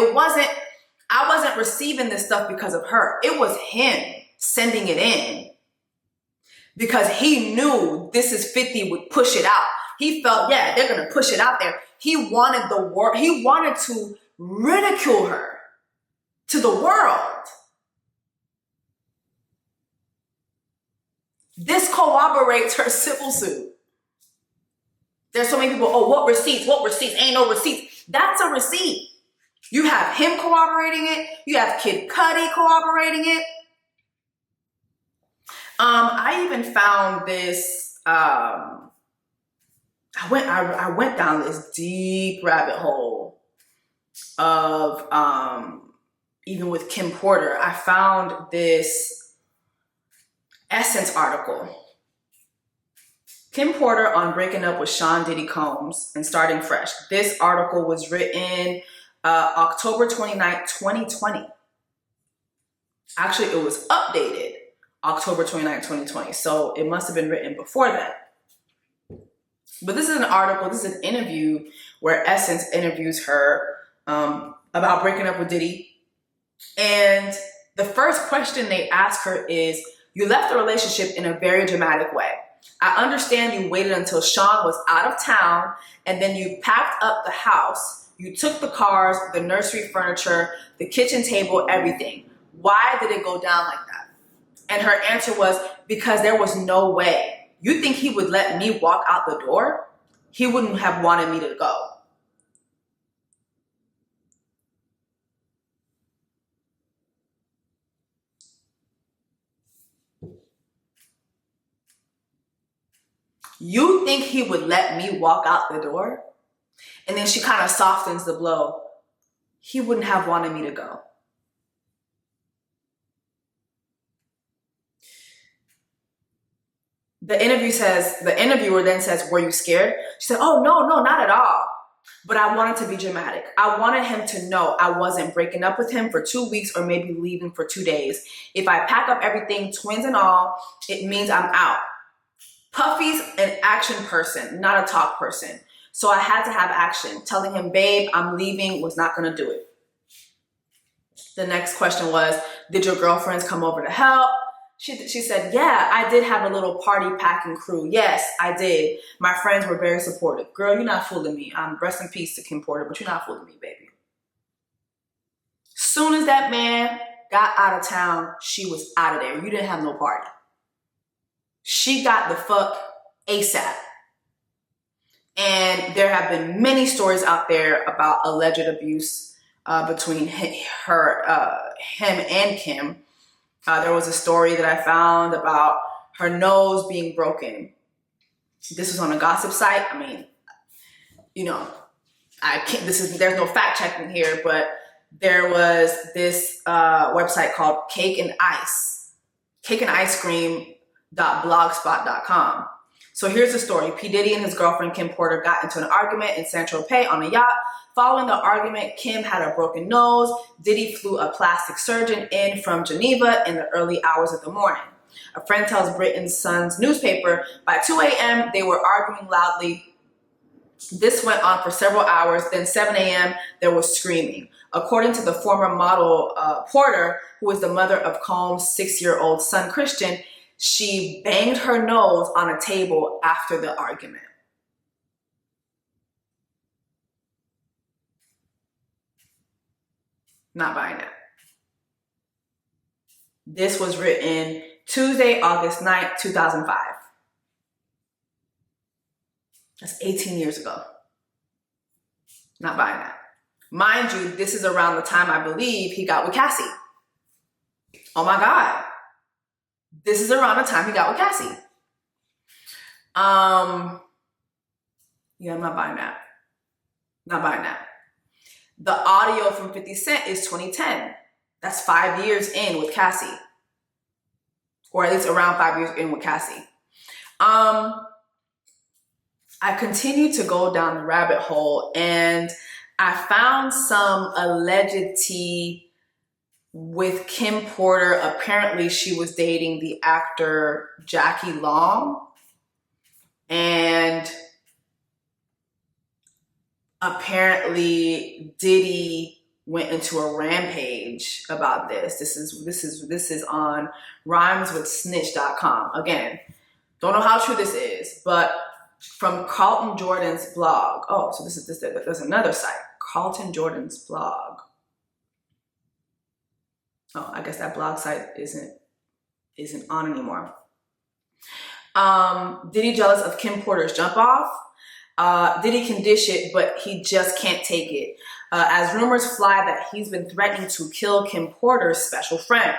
I wasn't receiving this stuff because of her. It was him sending it in because he knew This Is 50 would push it out. He felt, yeah, they're going to push it out there. He wanted he wanted to ridicule her to the world. This corroborates her civil suit. There's so many people, oh, what receipts? Ain't no receipts. That's a receipt. You have him corroborating it. You have Kid Cudi corroborating it. I even found this, I went down this deep rabbit hole of, even with Kim Porter, I found this Essence article. Kim Porter on breaking up with Sean Diddy Combs and starting fresh. This article was written October 29th, 2020. Actually, it was updated October 29, 2020. So it must have been written before that. But this is an article, this is an interview where Essence interviews her about breaking up with Diddy. And the first question they ask her is, you left the relationship in a very dramatic way. I understand you waited until Sean was out of town and then you packed up the house. You took the cars, the nursery furniture, the kitchen table, everything. Why did it go down like that? And her answer was, because there was no way. You think he would let me walk out the door? He wouldn't have wanted me to go. You think he would let me walk out the door? And then she kind of softens the blow. He wouldn't have wanted me to go. The interviewer then says, were you scared? She said, oh, no, not at all. But I wanted to be dramatic. I wanted him to know I wasn't breaking up with him for 2 weeks or maybe leaving for 2 days. If I pack up everything, twins and all, it means I'm out. Puffy's an action person, not a talk person. So I had to have action. Telling him, babe, I'm leaving was not gonna do it. The next question was, did your girlfriends come over to help? She said, yeah, I did have a little party packing crew. Yes, I did. My friends were very supportive. Girl, you're not fooling me. Rest in peace to Kim Porter, but you're not fooling me, baby. Soon as that man got out of town, she was out of there. You didn't have no party. She got the fuck ASAP. And there have been many stories out there about alleged abuse between him and Kim. There was a story that I found about her nose being broken. This was on a gossip site. I mean, you know, there's no fact checking here, but there was this website called Cake and Ice Cream.blogspot.com. So here's the story. P. Diddy and his girlfriend Kim Porter got into an argument in Saint-Tropez on a yacht. Following the argument, Kim had a broken nose. Diddy flew a plastic surgeon in from Geneva in the early hours of the morning. A friend tells Britain's Sun's newspaper, by 2 a.m., they were arguing loudly. This went on for several hours. Then 7 a.m., there was screaming. According to the former model Porter, who is the mother of Combs' 6-year-old son, Christian, she banged her nose on a table after the argument. Not buying that. This was written Tuesday, August 9th, 2005. That's 18 years ago. Not buying that. Mind you, this is around the time I believe he got with Cassie. Oh my God. This is around the time he got with Cassie. Yeah, I'm not buying that. Not buying that. The audio from 50 Cent is 2010. That's 5 years in with Cassie. Or at least around 5 years in with Cassie. I continued to go down the rabbit hole and I found some alleged tea with Kim Porter. Apparently she was dating the actor Jackie Long. And apparently Diddy went into a rampage about this. This is on rhymeswithsnitch.com. Again, don't know how true this is, but from Carlton Jordan's blog. Oh, so there's another site, Carlton Jordan's blog. Oh, I guess that blog site isn't on anymore. Diddy jealous of Kim Porter's jump off? Diddy can dish it, but he just can't take it. As rumors fly that he's been threatening to kill Kim Porter's special friend.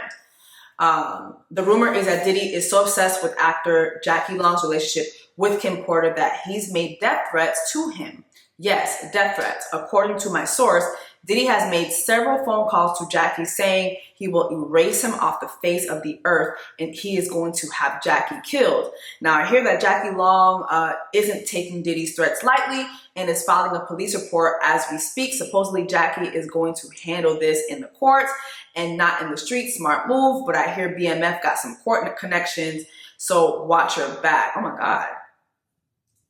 The rumor is that Diddy is so obsessed with actor Jackie Long's relationship with Kim Porter that he's made death threats to him. Yes, death threats. According to my source, Diddy has made several phone calls to Jackie saying he will erase him off the face of the earth and he is going to have Jackie killed. Now, I hear that Jackie Long isn't taking Diddy's threats lightly and is filing a police report as we speak. Supposedly, Jackie is going to handle this in the courts and not in the streets. Smart move, but I hear BMF got some court connections, so watch your back. Oh my God.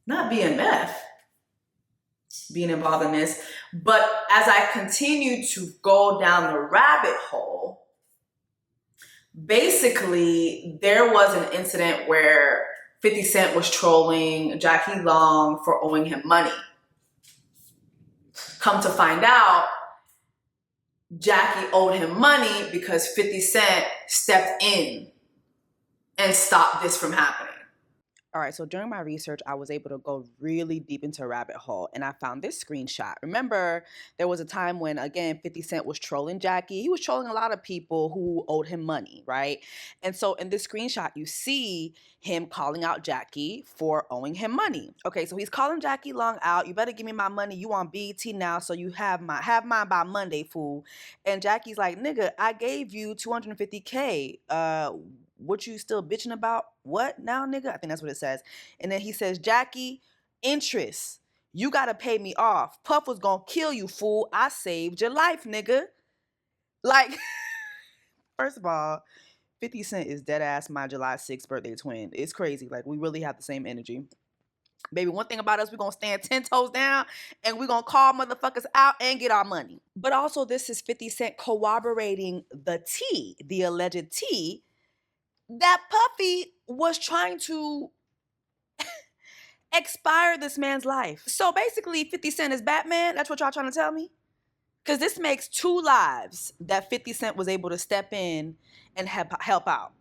Not BMF being involved in this. But as I continue to go down the rabbit hole, basically there was an incident where 50 Cent was trolling Jackie Long for owing him money. Come to find out, Jackie owed him money because 50 Cent stepped in and stopped this from happening. All right, so during my research, I was able to go really deep into a rabbit hole, and I found this screenshot. Remember, there was a time when, again, 50 Cent was trolling Jackie. He was trolling a lot of people who owed him money, right? And so in this screenshot, you see him calling out Jackie for owing him money. Okay, so he's calling Jackie Long out. You better give me my money. You on BET now, so you have mine by Monday, fool. And Jackie's like, nigga, I gave you $250K. What you still bitching about? What now, nigga? I think that's what it says. And then he says, Jackie, interest. You gotta pay me off. Puff was gonna kill you, fool. I saved your life, nigga. Like, first of all, 50 Cent is dead ass my July 6th birthday twin. It's crazy. Like, we really have the same energy. Baby, one thing about us, we're gonna stand 10 toes down and we're gonna call motherfuckers out and get our money. But also, this is 50 Cent corroborating the tea, the alleged tea, that Puffy was trying to expire this man's life. So basically, 50 Cent is Batman? That's what y'all trying to tell me? Because this makes 2 lives that 50 Cent was able to step in and help out.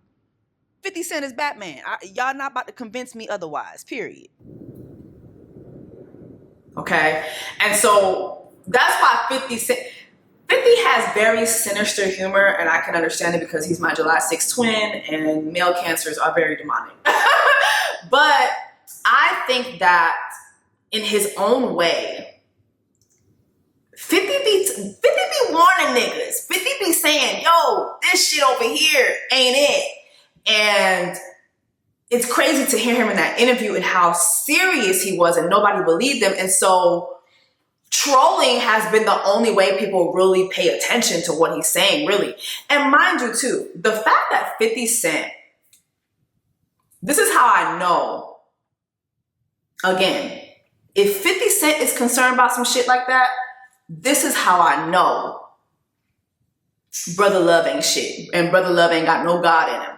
50 Cent is Batman. Y'all not about to convince me otherwise, period. Okay? And so that's why 50 Cent... 50 has very sinister humor, and I can understand it because he's my July 6th twin, and male cancers are very demonic. But I think that in his own way, 50 be warning niggas. 50 be saying, yo, this shit over here ain't it. And it's crazy to hear him in that interview and how serious he was, and nobody believed him. And so trolling has been the only way people really pay attention to what he's saying, really. And mind you, too, the fact that 50 Cent, this is how I know, again, if 50 Cent is concerned about some shit like that, this is how I know Brother Love ain't shit, and Brother Love ain't got no God in him.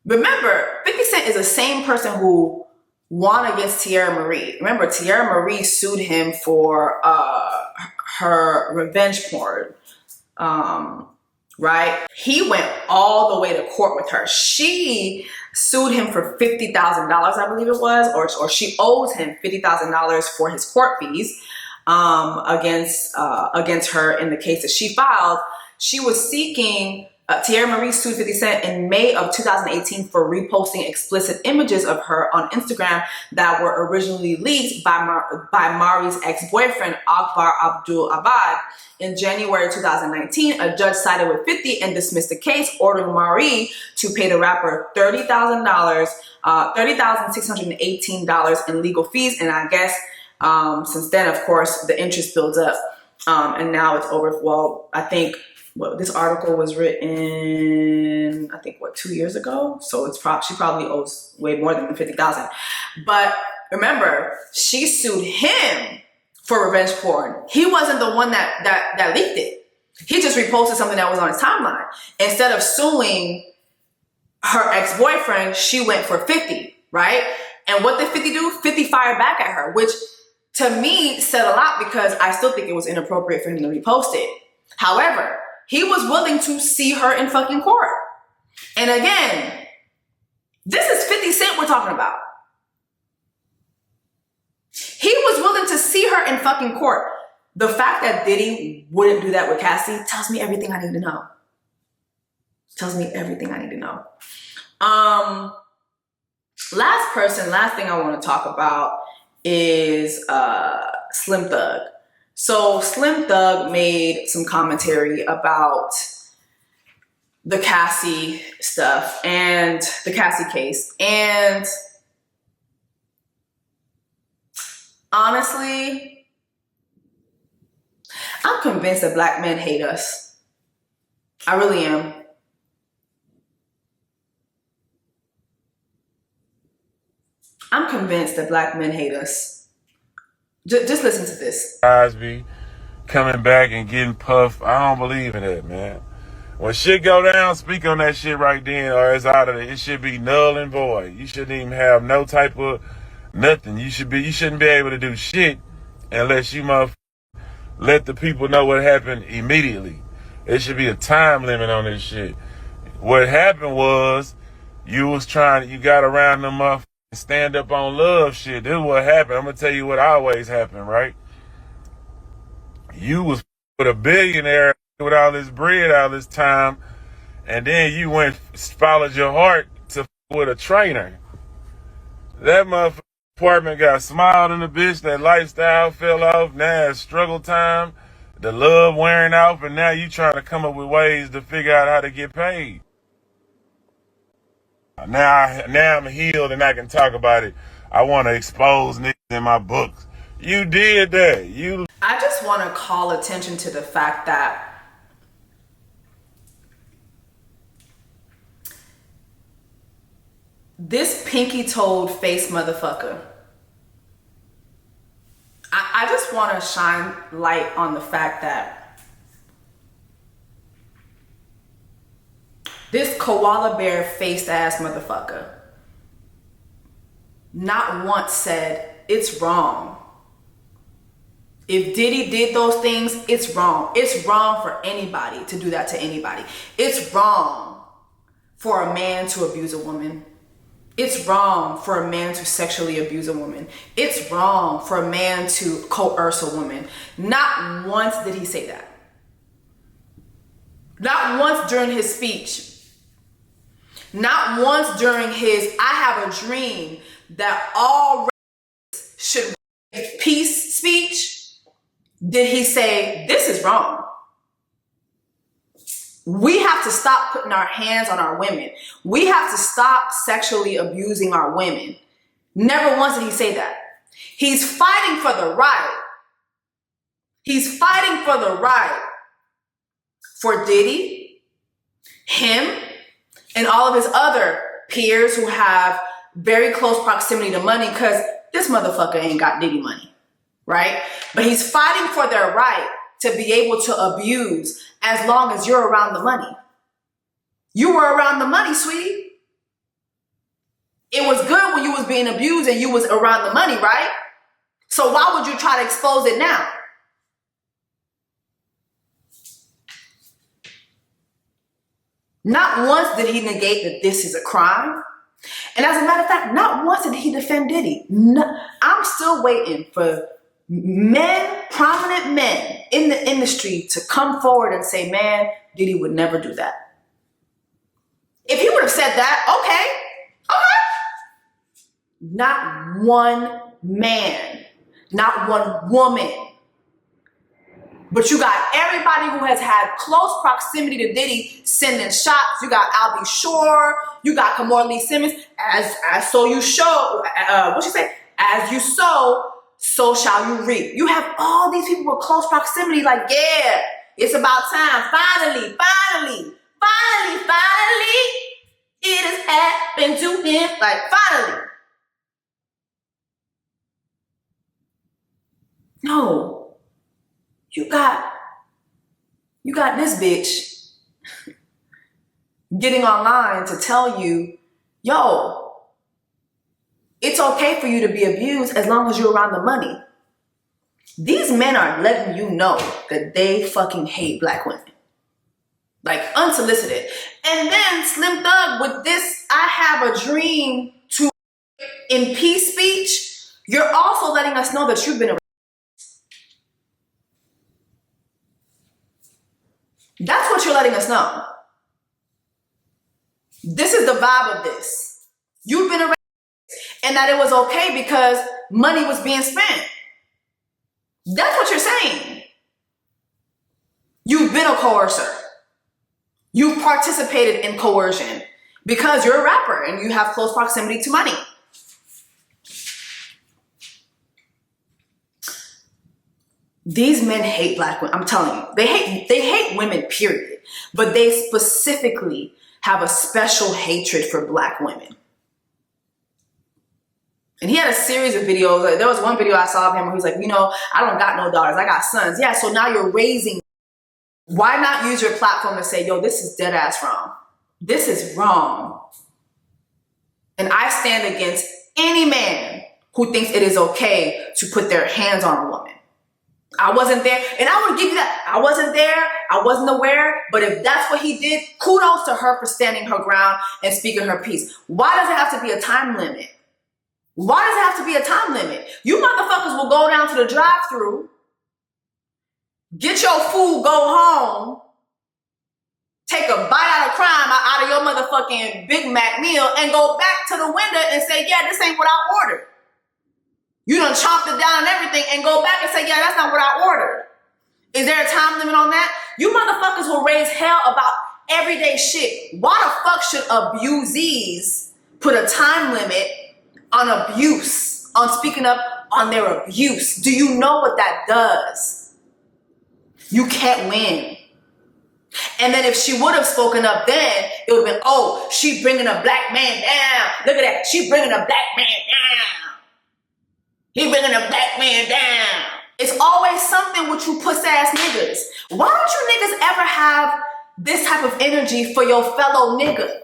Remember, 50 Cent is the same person who won against Tierra Marie. Remember, Tierra Marie sued him for her revenge porn, right? He went all the way to court with her. She sued him for $50,000, I believe it was, or she owes him $50,000 for his court fees against her in the case that she filed. She was seeking... Tierra Marie sued 50 Cent in May of 2018 for reposting explicit images of her on Instagram that were originally leaked by Mari's ex-boyfriend, Akbar Abdul Abad. In January 2019, a judge sided with 50 and dismissed the case, ordering Mari to pay the rapper $30,618 in legal fees. And I guess since then, of course, the interest builds up. And now it's over. Well, I think... Well, this article was written, I think, 2 years ago? So it's she probably owes way more than $50,000. But remember, she sued him for revenge porn. He wasn't the one that leaked it. He just reposted something that was on his timeline. Instead of suing her ex-boyfriend, she went for 50, right? And what did 50 do? 50 fired back at her, which to me said a lot because I still think it was inappropriate for him to repost it. However, he was willing to see her in fucking court. And again, this is 50 Cent we're talking about. He was willing to see her in fucking court. The fact that Diddy wouldn't do that with Cassie tells me everything I need to know. Tells me everything I need to know. Last thing I want to talk about is Slim Thug. So Slim Thug made some commentary about the Cassie stuff and the Cassie case. And honestly, I'm convinced that black men hate us. I really am. I'm convinced that black men hate us. Just listen to this. Cosby coming back and getting puffed. I don't believe in that, man. When shit go down, speak on that shit right then, or it's out of it. It should be null and void. You shouldn't even have no type of nothing. You shouldn't be able to do shit unless you let the people know what happened immediately. There should be a time limit on this shit. What happened was you got around them motherfuckers stand up on love shit. This is what happened. I'm gonna tell you what always happened, right? You was with a billionaire with all this bread all this time, and then you went followed your heart to with a trainer. That motherfucking apartment got smiled in the bitch. That lifestyle fell off. Now it's struggle time. The love wearing off, and now you trying to come up with ways to figure out how to get paid. Now I'm healed and I can talk about it. I want to expose niggas in my books. You did that. I just want to call attention to the fact that this pinky-toed face motherfucker, I just want to shine light on the fact that this koala bear faced ass motherfucker not once said it's wrong. If Diddy did those things, it's wrong. It's wrong for anybody to do that to anybody. It's wrong for a man to abuse a woman. It's wrong for a man to sexually abuse a woman. It's wrong for a man to coerce a woman. Not once did he say that. Not once during his speech. Not once during his I have a dream that all races should peace speech did he say this is wrong. We have to stop putting our hands on our women. We have to stop sexually abusing our women. Never once did he say that. He's fighting for the right. He's fighting for the right for Diddy, him, and all of his other peers who have very close proximity to money, because this motherfucker ain't got Diddy money, right? But he's fighting for their right to be able to abuse as long as you're around the money. You were around the money, sweetie. It was good when you was being abused and you was around the money, right? So why would you try to expose it now? Not once did he negate that this is a crime. And as a matter of fact, not once did he defend Diddy. No, I'm still waiting for men, prominent men in the industry to come forward and say, man, Diddy would never do that. If he would have said that, okay. Not one man, not one woman. But you got everybody who has had close proximity to Diddy sending shots. You got Albie Shore. You got Kamora Lee Simmons. As so you show, what she say? As you sow, so shall you reap. You have all these people with close proximity. Like, yeah, it's about time. Finally, it has happened to him. Like, finally. No. You got this bitch getting online to tell you, yo, it's okay for you to be abused as long as you're around the money. These men are letting you know that they fucking hate black women. Like, unsolicited. And then Slim Thug with this, I have a dream to in peace speech, you're also letting us know that you've been around. That's what you're letting us know. This is the vibe of this. You've been around, and that it was okay because money was being spent. That's what you're saying. You've been a coercer. You've participated in coercion because you're a rapper and you have close proximity to money. These men hate black women. I'm telling you, they hate women, period. But they specifically have a special hatred for black women. And he had a series of videos. Like, there was one video I saw of him where he was like, you know, I don't got no daughters, I got sons. Yeah, so now you're raising. Why not use your platform to say, yo, this is dead ass wrong. This is wrong. And I stand against any man who thinks it is okay to put their hands on a woman. I wasn't there, and I want to give you that. I wasn't there, I wasn't aware, but if that's what he did, kudos to her for standing her ground and speaking her piece. Why does it have to be a time limit? Why does it have to be a time limit? You motherfuckers will go down to the drive-thru, get your food, go home, take a bite out of crime out of your motherfucking Big Mac meal, and go back to the window and say, yeah, this ain't what I ordered. You done chopped it down and everything and go back and say, yeah, that's not what I ordered. Is there a time limit on that? You motherfuckers will raise hell about everyday shit. Why the fuck should abusees put a time limit on abuse, on speaking up on their abuse? Do you know what that does? You can't win. And then if she would have spoken up then, it would have been, oh, she bringing a black man down. Look at that. She bringing a black man down. He bringing a black man down. It's always something with you puss ass niggas. Why don't you niggas ever have this type of energy for your fellow nigga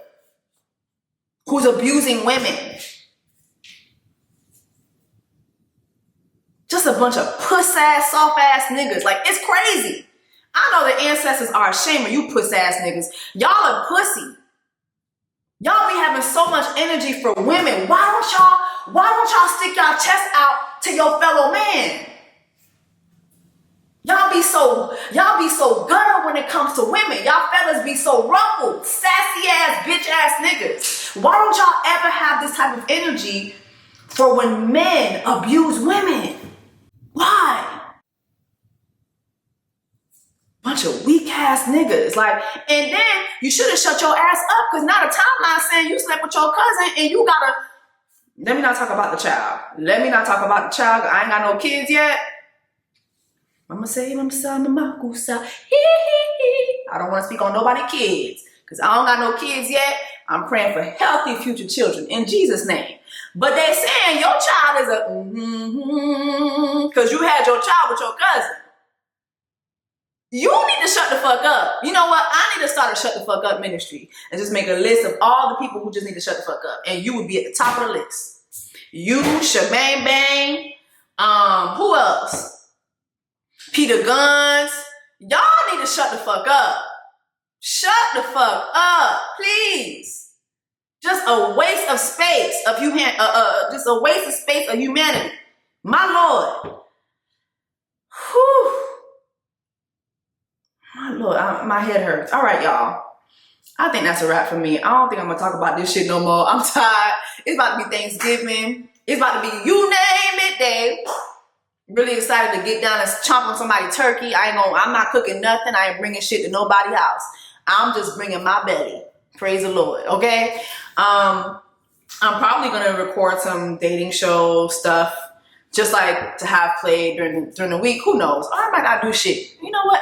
who's abusing women? Just a bunch of puss ass, soft ass niggas. Like, it's crazy. I know the ancestors are ashamed of you puss ass niggas. Y'all are pussy. Y'all be having so much energy for women. Why don't y'all stick y'all chest out to your fellow man? Y'all be so gutter when it comes to women. Y'all fellas be so ruffled, sassy ass, bitch ass niggas. Why don't y'all ever have this type of energy for when men abuse women? Why? Bunch of weak ass niggas. Like, and then you should have shut your ass up, because now the timeline saying you slept with your cousin and you gotta. Let me not talk about the child. Let me not talk about the child. I ain't got no kids yet. Mama say, Mama say, Mama kusa. I don't want to speak on nobody's kids, because I don't got no kids yet. I'm praying for healthy future children in Jesus' name. But they saying your child is a because you had your child with your cousin. You need to shut the fuck up. You know what? I need to start a shut the fuck up ministry and just make a list of all the people who just need to shut the fuck up. And you would be at the top of the list. You, Shabang Bang, who else? Peter Guns. Y'all need to shut the fuck up. Shut the fuck up, please. Just a waste of space of just a waste of space of humanity. My Lord. Whew. My Lord, my head hurts. All right, y'all. I think that's a wrap for me. I don't think I'm going to talk about this shit no more. I'm tired. It's about to be Thanksgiving. It's about to be you name it day. Really excited to get down and chomp on somebody's turkey. I'm not cooking nothing. I ain't bringing shit to nobody's house. I'm just bringing my belly. Praise the Lord, okay? I'm probably going to record some dating show stuff, just like to have played during the week. Who knows? Or I might not do shit. You know what?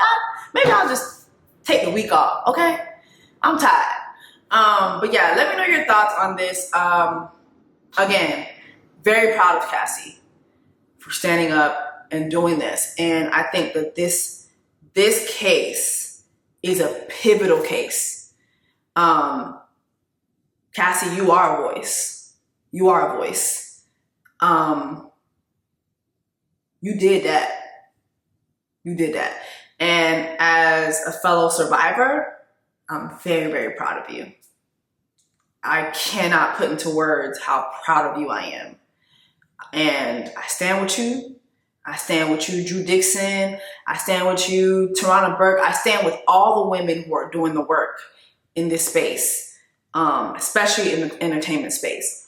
Maybe I'll just take the week off, okay? I'm tired. But yeah, let me know your thoughts on this. Again, very proud of Cassie for standing up and doing this. And I think that this case is a pivotal case. Cassie, you are a voice. You are a voice. You did that. You did that. And as a fellow survivor, I'm very, very proud of you. I cannot put into words how proud of you I am. And I stand with you. I stand with you, Drew Dixon. I stand with you, Tarana Burke. I stand with all the women who are doing the work in this space, especially in the entertainment space.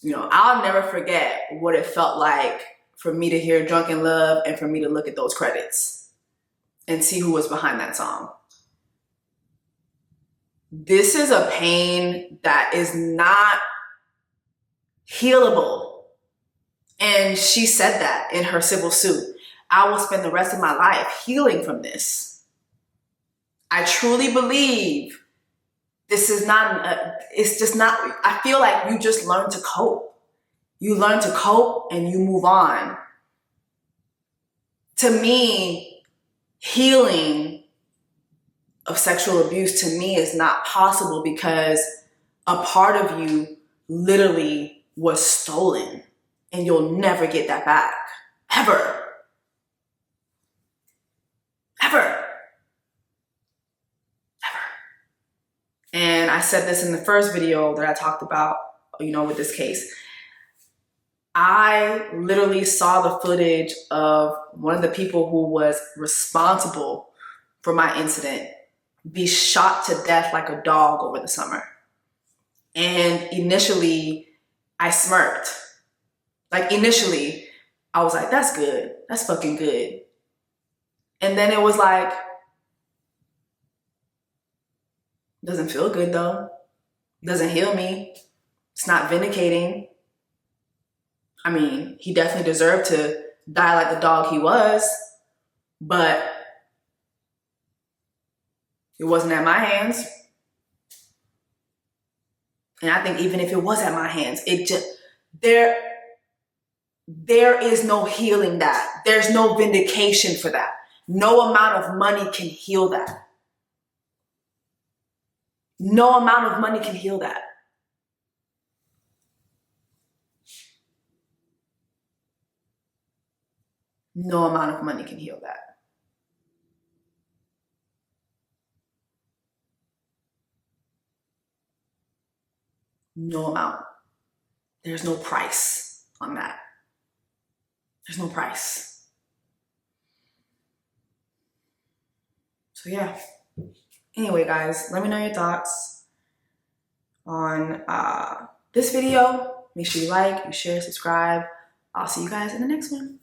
You know, I'll never forget what it felt like for me to hear Drunken Love and for me to look at those credits and see who was behind that song. This is a pain that is not healable. And she said that in her civil suit. I will spend the rest of my life healing from this. I truly believe this is not, it's just not, I feel like you just learn to cope. You learn to cope and you move on. To me, healing of sexual abuse to me is not possible because a part of you literally was stolen and you'll never get that back. Ever. Ever. Ever. And I said this in the first video that I talked about, with this case. I literally saw the footage of one of the people who was responsible for my incident be shot to death like a dog over the summer. And initially, I smirked. Like initially, I was like, that's good. That's fucking good. And then it was like, doesn't feel good though. Doesn't heal me. It's not vindicating. I mean, he definitely deserved to die like the dog he was, but it wasn't at my hands. And I think even if it was at my hands, it just, there is no healing that. There's no vindication for that. No amount of money can heal that. No amount of money can heal that. No amount of money can heal that. No amount. There's no price on that. There's no price. So yeah. Anyway, guys, let me know your thoughts on this video. Make sure you like, you share, subscribe. I'll see you guys in the next one.